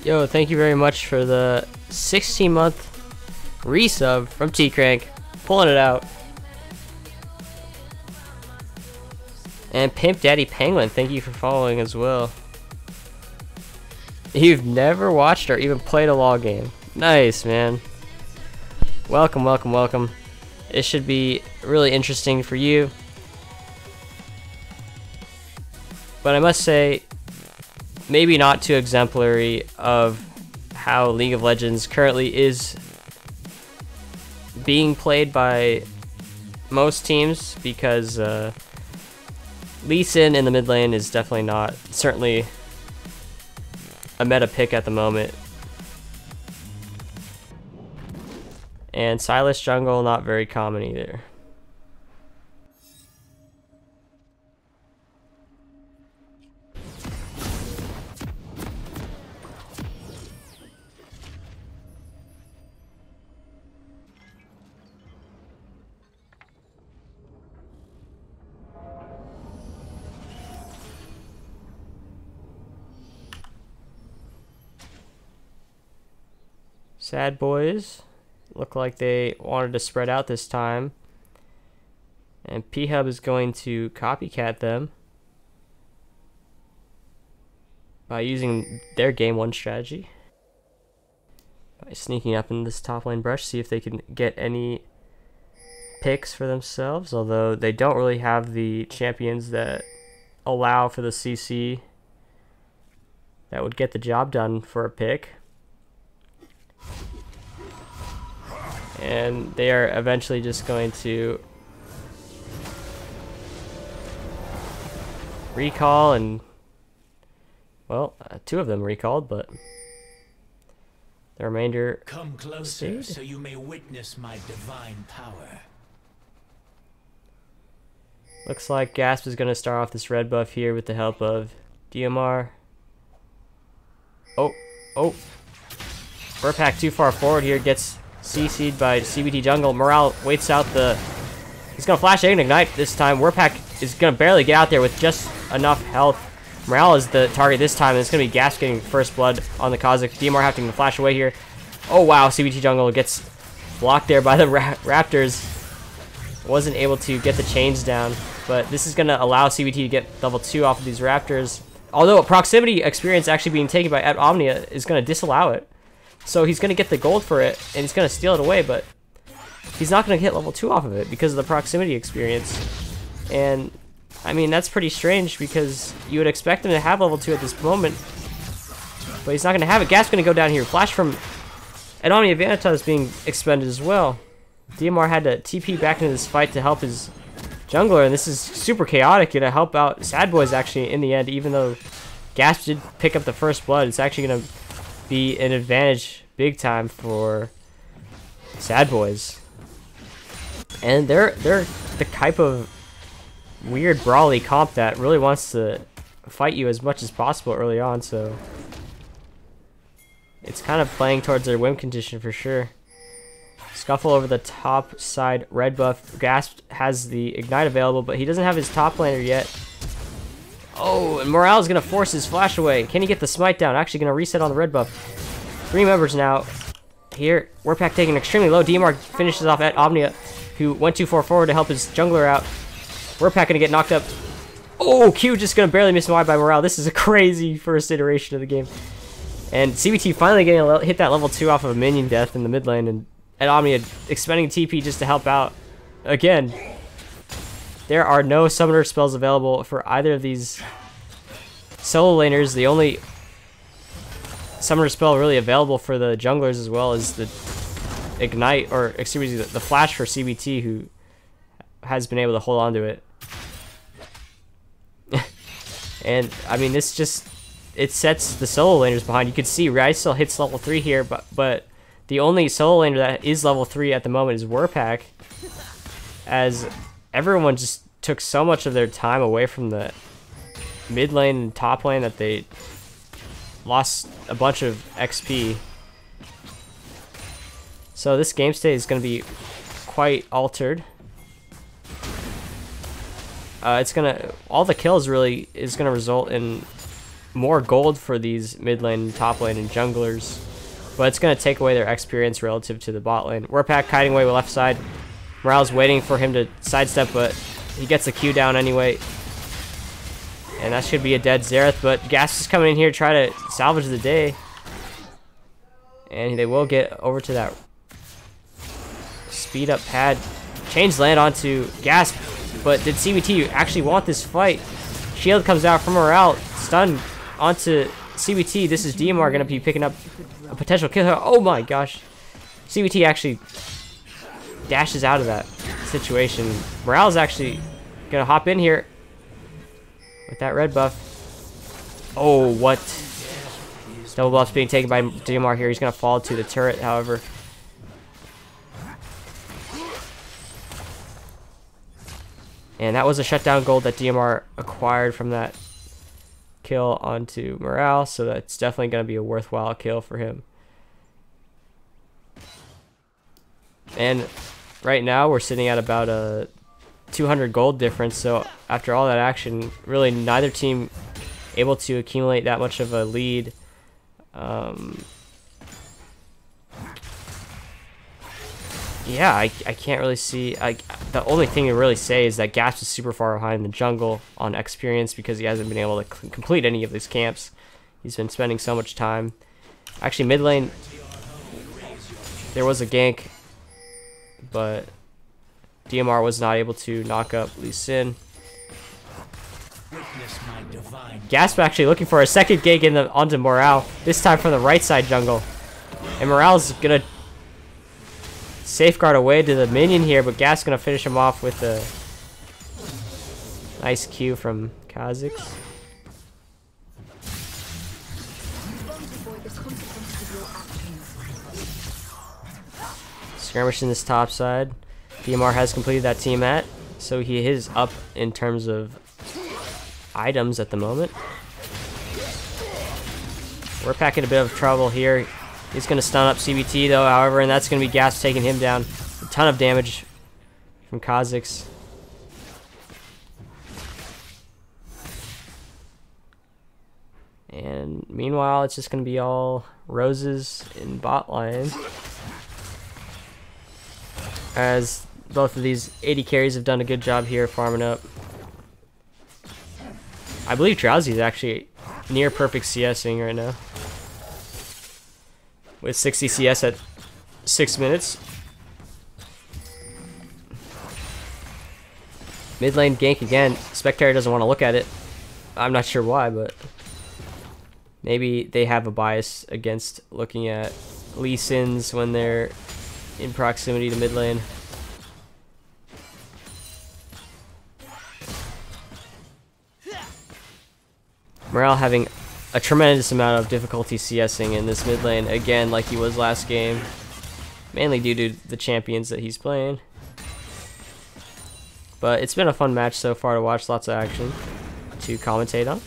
Yo, thank you very much for the 16-month resub from T-Crank. Pulling it out. And Pimp Daddy Penguin, thank you for following as well. You've never watched or even played a LoL game. Nice, man. Welcome, welcome, welcome. It should be really interesting for you. But I must say, maybe not too exemplary of how League of Legends currently is being played by most teams, because Lee Sin in the mid lane is definitely not, certainly a meta pick at the moment. And Sylas jungle, not very common either. Sad Boys look like they wanted to spread out this time. And P-Hub is going to copycat them by using their game 1 strategy. By sneaking up in this top lane brush, see if they can get any picks for themselves, although they don't really have the champions that allow for the CC that would get the job done for a pick. And they are eventually just going to recall, and well, 2 of them recalled, but the remainder Come closer so you may witness my divine power. Looks like Gasp is going to start off this red buff here with the help of DMR. Oh. Burpak too far forward here, gets CC'd by CBT jungle. Morale waits out the... He's going to flash and ignite this time. Burpak is going to barely get out there with just enough health. Morale is the target this time, and it's going to be Gasp getting first blood on the Kha'Zix. DMR having to flash away here. Oh wow, CBT jungle gets blocked there by the Raptors. Wasn't able to get the chains down, but this is going to allow CBT to get level 2 off of these Raptors. Although proximity experience actually being taken by Omnia is going to disallow it. So he's going to get the gold for it, and he's going to steal it away, but he's not going to get level 2 off of it because of the proximity experience. And, I mean, that's pretty strange because you would expect him to have level 2 at this moment, but he's not going to have it. Gas's going to go down here. Flash from... And Omnia Vanitas is being expended as well. DMR had to TP back into this fight to help his jungler, and this is super chaotic. Gonna help out Sad Boys actually in the end, even though Gasp did pick up the first blood. It's actually gonna be an advantage big time for Sad Boys. And they're the type of weird brawly comp that really wants to fight you as much as possible early on, so it's kind of playing towards their win condition for sure. Scuffle over the top side red buff. Gasp has the ignite available, but he doesn't have his top laner yet. Oh, and Morale is going to force his flash away. Can he get the smite down? Actually going to reset on the red buff. 3 members now. Here, Warpack taking extremely low. DMR finishes off at Omnia, who went too far forward to help his jungler out. Warpack going to get knocked up. Oh, Q just going to barely miss wide by Morale. This is a crazy first iteration of the game. And CBT finally getting hit that level 2 off of a minion death in the mid lane, and Omnia expending TP just to help out. Again, there are no summoner spells available for either of these solo laners. The only summoner spell really available for the junglers as well is the ignite, or excuse me, the flash for CBT, who has been able to hold on to it. And I mean, this just, it sets the solo laners behind. You can see Rai still hits level 3 here, but the only solo laner that is level 3 at the moment is Warpack, as everyone just took so much of their time away from the mid lane and top lane that they lost a bunch of XP. So this game state is going to be quite altered. It's gonna, all the kills really is gonna result in more gold for these mid lane, top lane, and junglers. But it's going to take away their experience relative to the bot lane. Warpack kiting away with left side. Morale's waiting for him to sidestep, but he gets a Q down anyway. And that should be a dead Xerath, but Gas is coming in here to try to salvage the day. And they will get over to that speed up pad. Chains land onto Gasp, but did CBT actually want this fight? Shield comes out from Morale, stun onto CBT. This is DMR going to be picking up a potential kill. Oh my gosh. CBT actually dashes out of that situation. Morale's actually going to hop in here with that red buff. Oh, what? Double buff's being taken by DMR here. He's going to fall to the turret, however. And that was a shutdown gold that DMR acquired from that kill onto Morale, so that's definitely going to be a worthwhile kill for him. And right now we're sitting at about a 200 gold difference, so after all that action, really neither team able to accumulate that much of a lead. yeah, I can't really see. The only thing to really say is that Gasp is super far behind in the jungle on experience because he hasn't been able to complete any of these camps. He's been spending so much time. Actually, mid lane, there was a gank, but DMR was not able to knock up Lee Sin. Gasp actually looking for a second gank onto Morale, this time from the right side jungle. And Morale's gonna safeguard away to the minion here, but Gasp gonna finish him off with a nice Q from Kha'Zix. Skirmish in this top side. DMR has completed that team at, so he is up in terms of items at the moment. We're packing a bit of trouble here. He's going to stun up CBT though, however, and that's going to be Gasp taking him down. A ton of damage from Kha'Zix. And meanwhile, it's just going to be all roses in bot lane, as both of these AD carries have done a good job here farming up. I believe Drowsy is actually near perfect CSing right now, with 60 CS at 6 minutes. Mid lane gank again. Spectator doesn't want to look at it. I'm not sure why, but maybe they have a bias against looking at Lee Sins when they're in proximity to mid lane. Morale having a tremendous amount of difficulty CSing in this mid lane again, like he was last game, mainly due to the champions that he's playing. But it's been a fun match so far to watch, lots of action to commentate on.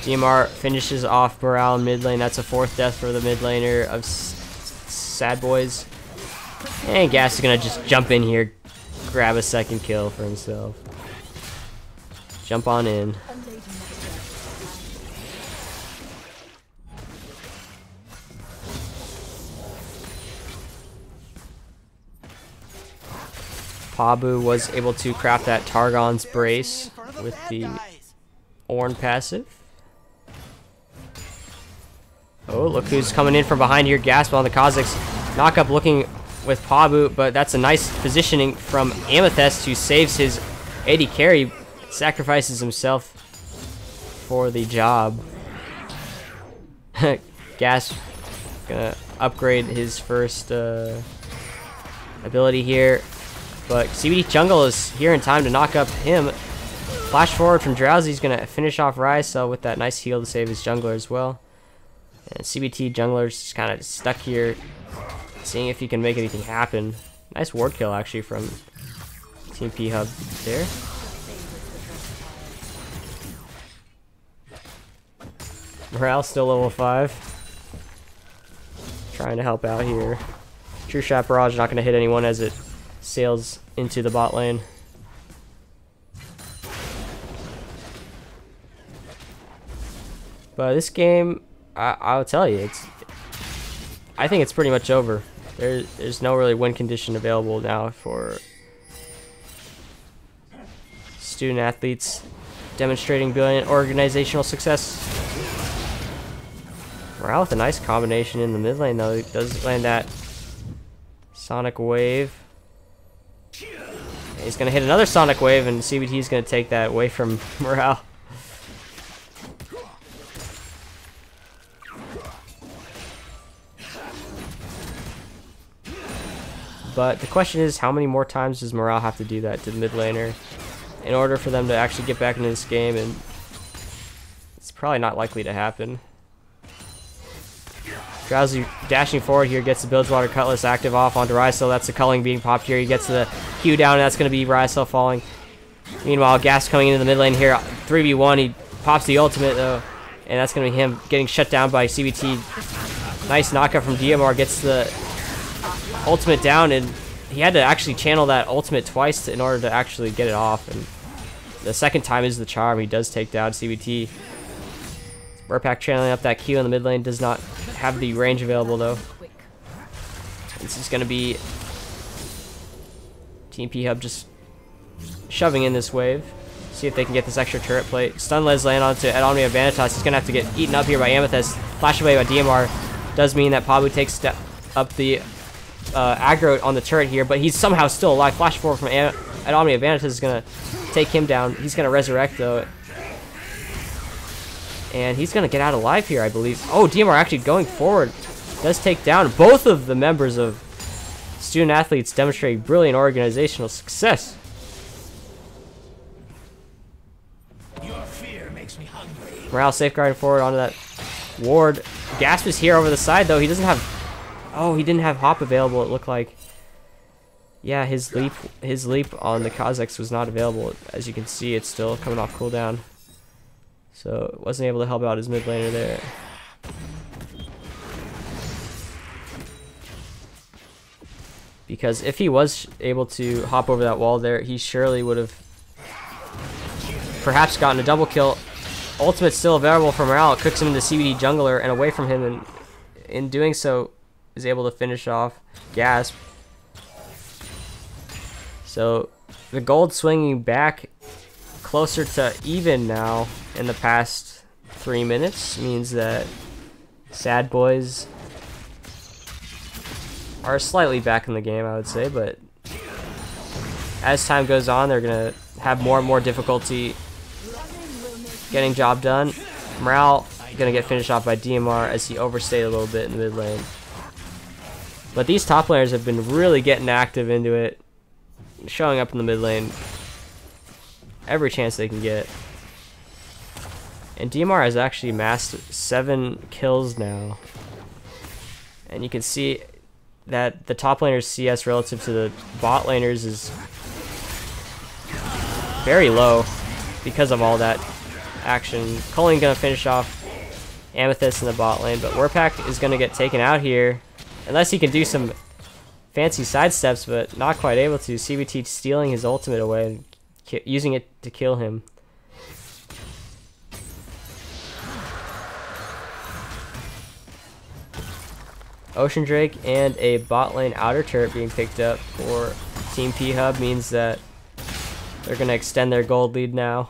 DMR finishes off Morale in mid lane. That's a 4th death for the mid laner of Sad Boys. And Gas is gonna just jump in here, grab a 2nd kill for himself. Jump on in. Pabu was able to craft that Targon's Brace with the Ornn passive. Oh, look who's coming in from behind here. Gasp on the Kha'Zix. Knockup looking with Pabu, but that's a nice positioning from Amethyst, who saves his AD carry, sacrifices himself for the job. Gasp gonna upgrade his first ability here, but CBT Jungle is here in time to knock up him. Flash forward from Drowsy is gonna finish off Rysel with that nice heal to save his jungler as well. And CBT Jungler's just kind of stuck here, seeing if he can make anything happen. Nice ward kill actually from Team P Hub there. Morale still level 5. Trying to help out here. True Shot Barrage not going to hit anyone as it sails into the bot lane. But this game, I'll tell you, I think it's pretty much over. There's no really win condition available now for student athletes demonstrating brilliant organizational success. Morale with a nice combination in the mid lane though. He does land that Sonic Wave. And he's gonna hit another Sonic Wave, and CBT is gonna take that away from Morale. But the question is, how many more times does Morale have to do that to the mid laner in order for them to actually get back into this game? And it's probably not likely to happen. Drowsy dashing forward here, gets the Bilgewater Cutlass active off onto Rysel. That's the culling being popped here. He gets the Q down, and that's going to be Rysel falling. Meanwhile, Gas coming into the mid lane here. 3v1, he pops the ultimate though, and that's going to be him getting shut down by CBT. Nice knockup from DMR, gets the ultimate down, and he had to actually channel that ultimate twice in order to actually get it off, and the second time is the charm. He does take down CBT. Wurpak channeling up that Q in the mid lane, does not have the range available though. This is going to be Team P Hub just shoving in this wave. See if they can get this extra turret plate. Stunless land onto Ed Omnia Vanitas. He's going to have to get eaten up here by Amethyst. Flash away by DMR. Does mean that Pabu takes up the aggro on the turret here, but he's somehow still alive. Flash forward from Ed Omnia Vanitas is going to take him down. He's going to resurrect though. And he's going to get out alive here, I believe. Oh, DMR actually going forward. Does take down both of the members of Student Athletes, demonstrating brilliant organizational success. Your fear makes me hungry. Morale safeguarding forward onto that ward. Gasp is here over the side though. He doesn't have... Oh, he didn't have hop available, it looked like. Yeah, his leap on the Kazakhs was not available. As you can see, it's still coming off cooldown. So wasn't able to help out his mid laner there. Because if he was able to hop over that wall there, he surely would have perhaps gotten a double kill. Ultimate still available for Morale. It cooks him into CBD jungler and away from him, and in doing so is able to finish off Gasp. So the gold swinging back closer to even now in the past 3 minutes means that Sad Boys are slightly back in the game, I would say, but as time goes on, they're going to have more and more difficulty getting job done. Morale going to get finished off by DMR as he overstayed a little bit in the mid lane. But these top laners have been really getting active into it, showing up in the mid lane every chance they can get. And DMR has actually amassed 7 kills now. And you can see that the top laner's CS relative to the bot laners is very low because of all that action. Culling gonna finish off Amethyst in the bot lane, but Wurpak is gonna get taken out here unless he can do some fancy sidesteps, but not quite able to. CBT stealing his ultimate away and using it to kill him. Ocean Drake and a bot lane outer turret being picked up for Team P Hub means that they're going to extend their gold lead now.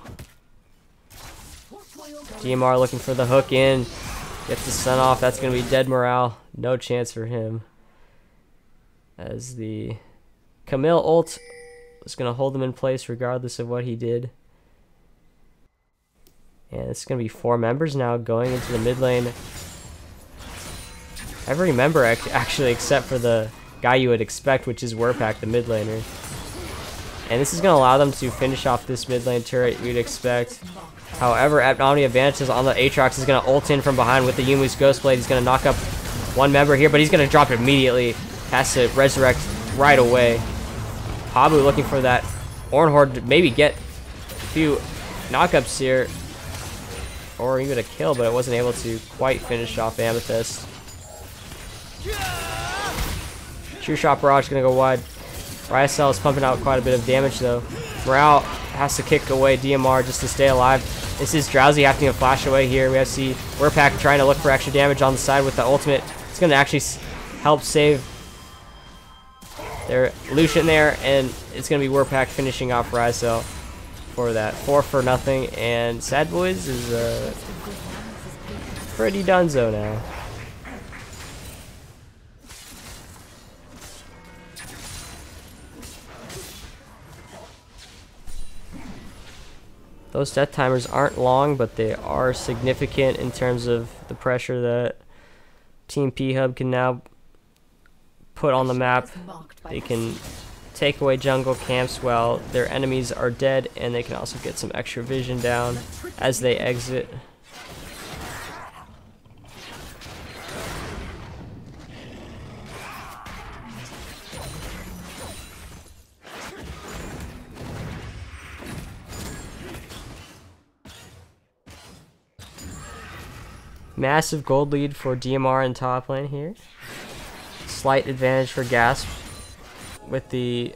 DMR looking for the hook in. Gets the stun off. That's going to be dead Morale. No chance for him. As the Camille ult is going to hold him in place regardless of what he did. And it's going to be 4 members now going into the mid lane. Every member actually except for the guy you would expect, which is Wurpak, the mid laner. And this is going to allow them to finish off this mid lane turret you'd expect. However, Omnia Vanitas on the Aatrox is going to ult in from behind with the Yumu's Ghostblade. He's going to knock up one member here, but he's going to drop it immediately. Has to resurrect right away. Pabu looking for that Ornn Horde to maybe get a few knockups here. Or even a kill, but it wasn't able to quite finish off Amethyst. True Shot Barrage gonna go wide. Ryacel is pumping out quite a bit of damage though. Morale has to kick away DMR just to stay alive. This is Drowsy having to flash away here. We have to see Wurpak trying to look for extra damage on the side with the ultimate. It's gonna actually help save their Lucian there, and it's gonna be Wurpak finishing off Ryacel for that 4-0, and Sad Boys is pretty donezo now. Those death timers aren't long, but they are significant in terms of the pressure that Team P Hub can now put on the map. They can take away jungle camps while their enemies are dead, and they can also get some extra vision down as they exit. Massive gold lead for DMR in top lane here. Slight advantage for Gasp with the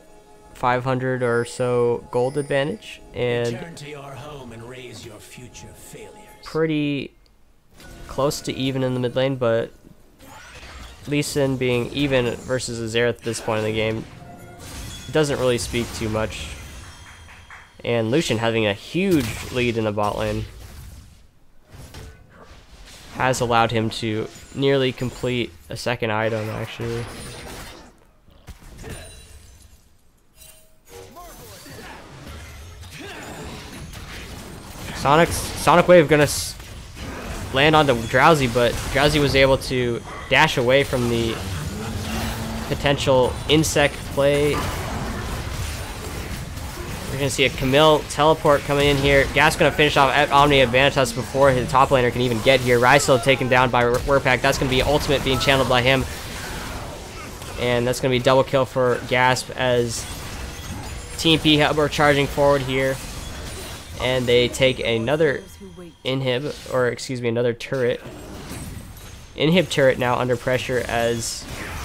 500 or so gold advantage, and Return to your home and raise your future failures. pretty close to even in the mid lane, but Lee Sin being even versus Azerath at this point in the game doesn't really speak too much. And Lucian having a huge lead in the bot lane has allowed him to nearly complete a second item, actually. Sonic Wave gonna land onto Drowsy, but Drowsy was able to dash away from the potential insect play. We're gonna see a Camille teleport coming in here. Gas gonna finish off Omni and Vanitas before his top laner can even get here. Rysel taken down by Werpak. That's gonna be ultimate being channeled by him, and that's gonna be a double kill for Gasp as Team P Hub are charging forward here. And they take another inhib, or excuse me, another turret. Inhib turret now under pressure as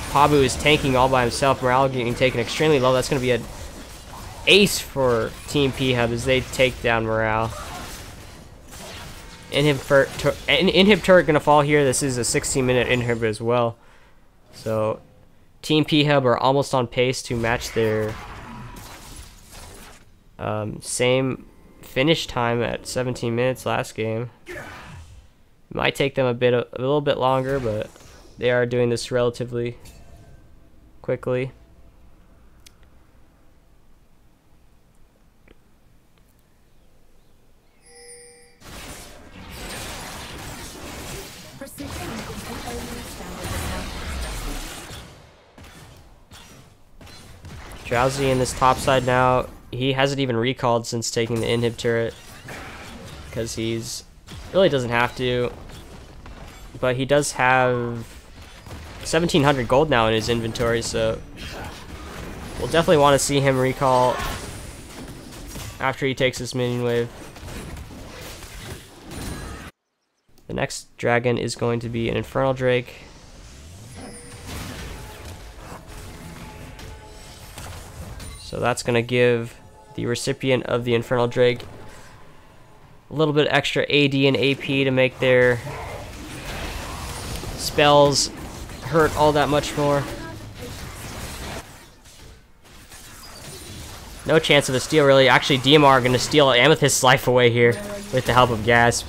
Pabu is tanking all by himself. Morale getting taken extremely low. That's going to be an ace for Team P-Hub as they take down Morale. Inhib turret going to fall here. This is a 16-minute inhib as well. So Team P-Hub are almost on pace to match their same finish time at 17 minutes last game. Might take them a little bit longer, but they are doing this relatively quickly. Drowsy in this top side now. He hasn't even recalled since taking the inhib turret because he's really doesn't have to, but he does have 1,700 gold now in his inventory, so we'll definitely want to see him recall after he takes this minion wave. The next dragon is going to be an Infernal Drake. So that's going to give the recipient of the Infernal Drake a little bit extra AD and AP to make their spells hurt all that much more. No chance of a steal, really. Actually, DMR going to steal Amethyst's life away here with the help of Gasp.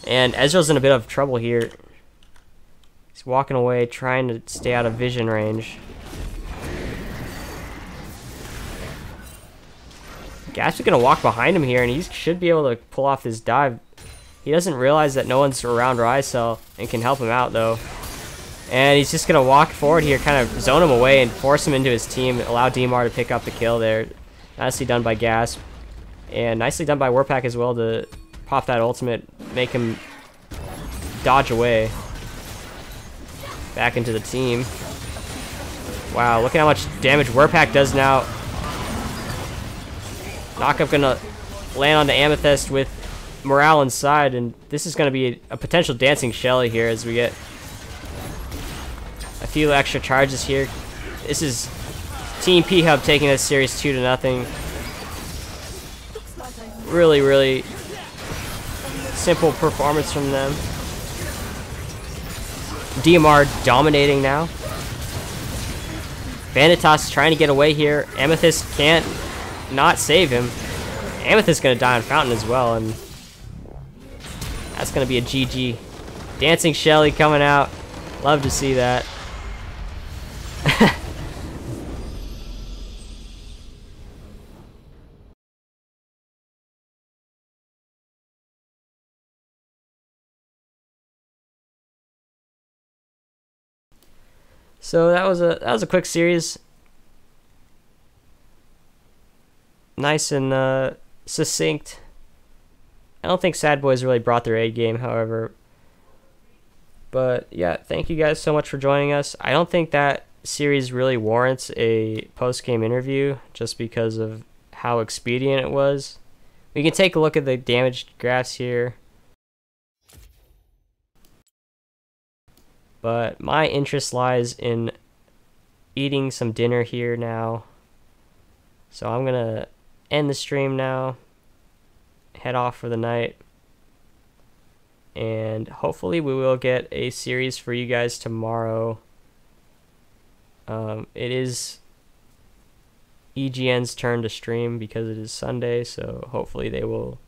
And Ezreal's in a bit of trouble here. He's walking away, trying to stay out of vision range. Gasp is going to walk behind him here, and he should be able to pull off this dive. He doesn't realize that no one's around Rysel and can help him out, though. And he's just going to walk forward here, kind of zone him away and force him into his team, allow DMR to pick up the kill there. Nicely done by Gasp. And nicely done by Werpak as well to pop that ultimate, make him dodge away back into the team. Wow, look at how much damage Werpak does now. Knockup gonna land on the Amethyst with Morale inside, and this is gonna be a potential dancing Shelly here as we get a few extra charges here. This is Team P-Hub taking this series 2-0. Really, really simple performance from them. DMR dominating now. Vanitas trying to get away here. Amethyst can't not save him. Amethyst gonna die on Fountain as well, and that's gonna be a GG. Dancing Shelly coming out. Love to see that. So that was a quick series. Nice and succinct. I don't think Sad Boys really brought their A game, however. But yeah, thank you guys so much for joining us. I don't think that series really warrants a post-game interview just because of how expedient it was. We can take a look at the damage graphs here. But my interest lies in eating some dinner here now. So I'm going to end the stream now, head off for the night. and hopefully we will get a series for you guys tomorrow. It is EGN's turn to stream because it is Sunday, so hopefully they will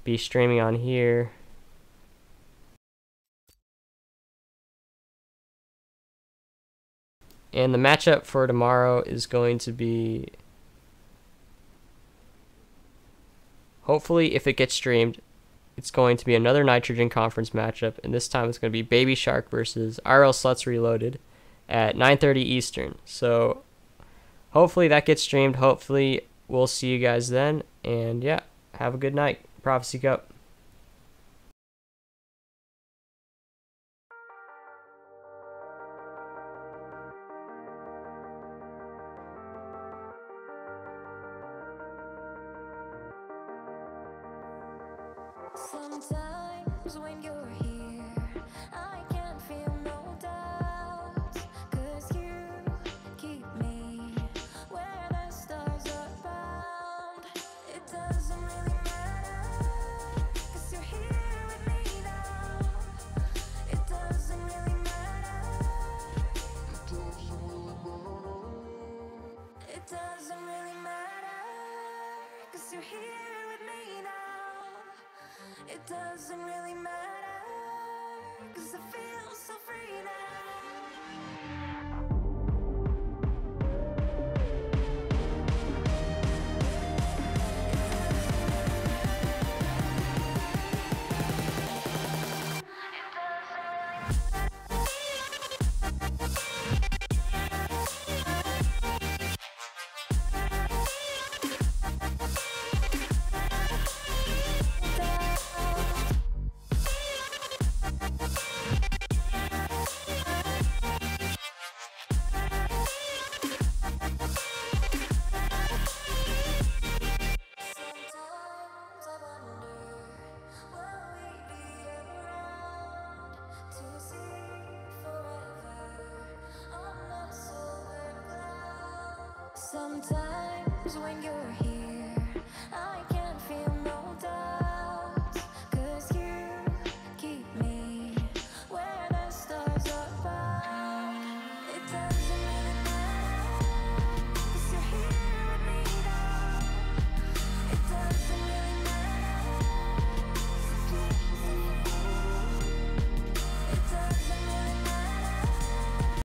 be streaming on here. And the matchup for tomorrow is going to be, hopefully if it gets streamed, it's going to be another Nitrogen Conference matchup, and this time it's going to be Baby Shark versus RL Sluts Reloaded at 9:30 Eastern. So hopefully that gets streamed. Hopefully we'll see you guys then, and yeah, have a good night. Prophecy Cup. Sometimes when you're here, I can't feel no doubt, 'cause you keep me where the stars are bound. It doesn't really matter, 'cause you're here with me now. It doesn't really matter. It doesn't really matter, 'cause you're here with me now. It doesn't really matter, 'cause I feel so free now. Sometimes when you're here, I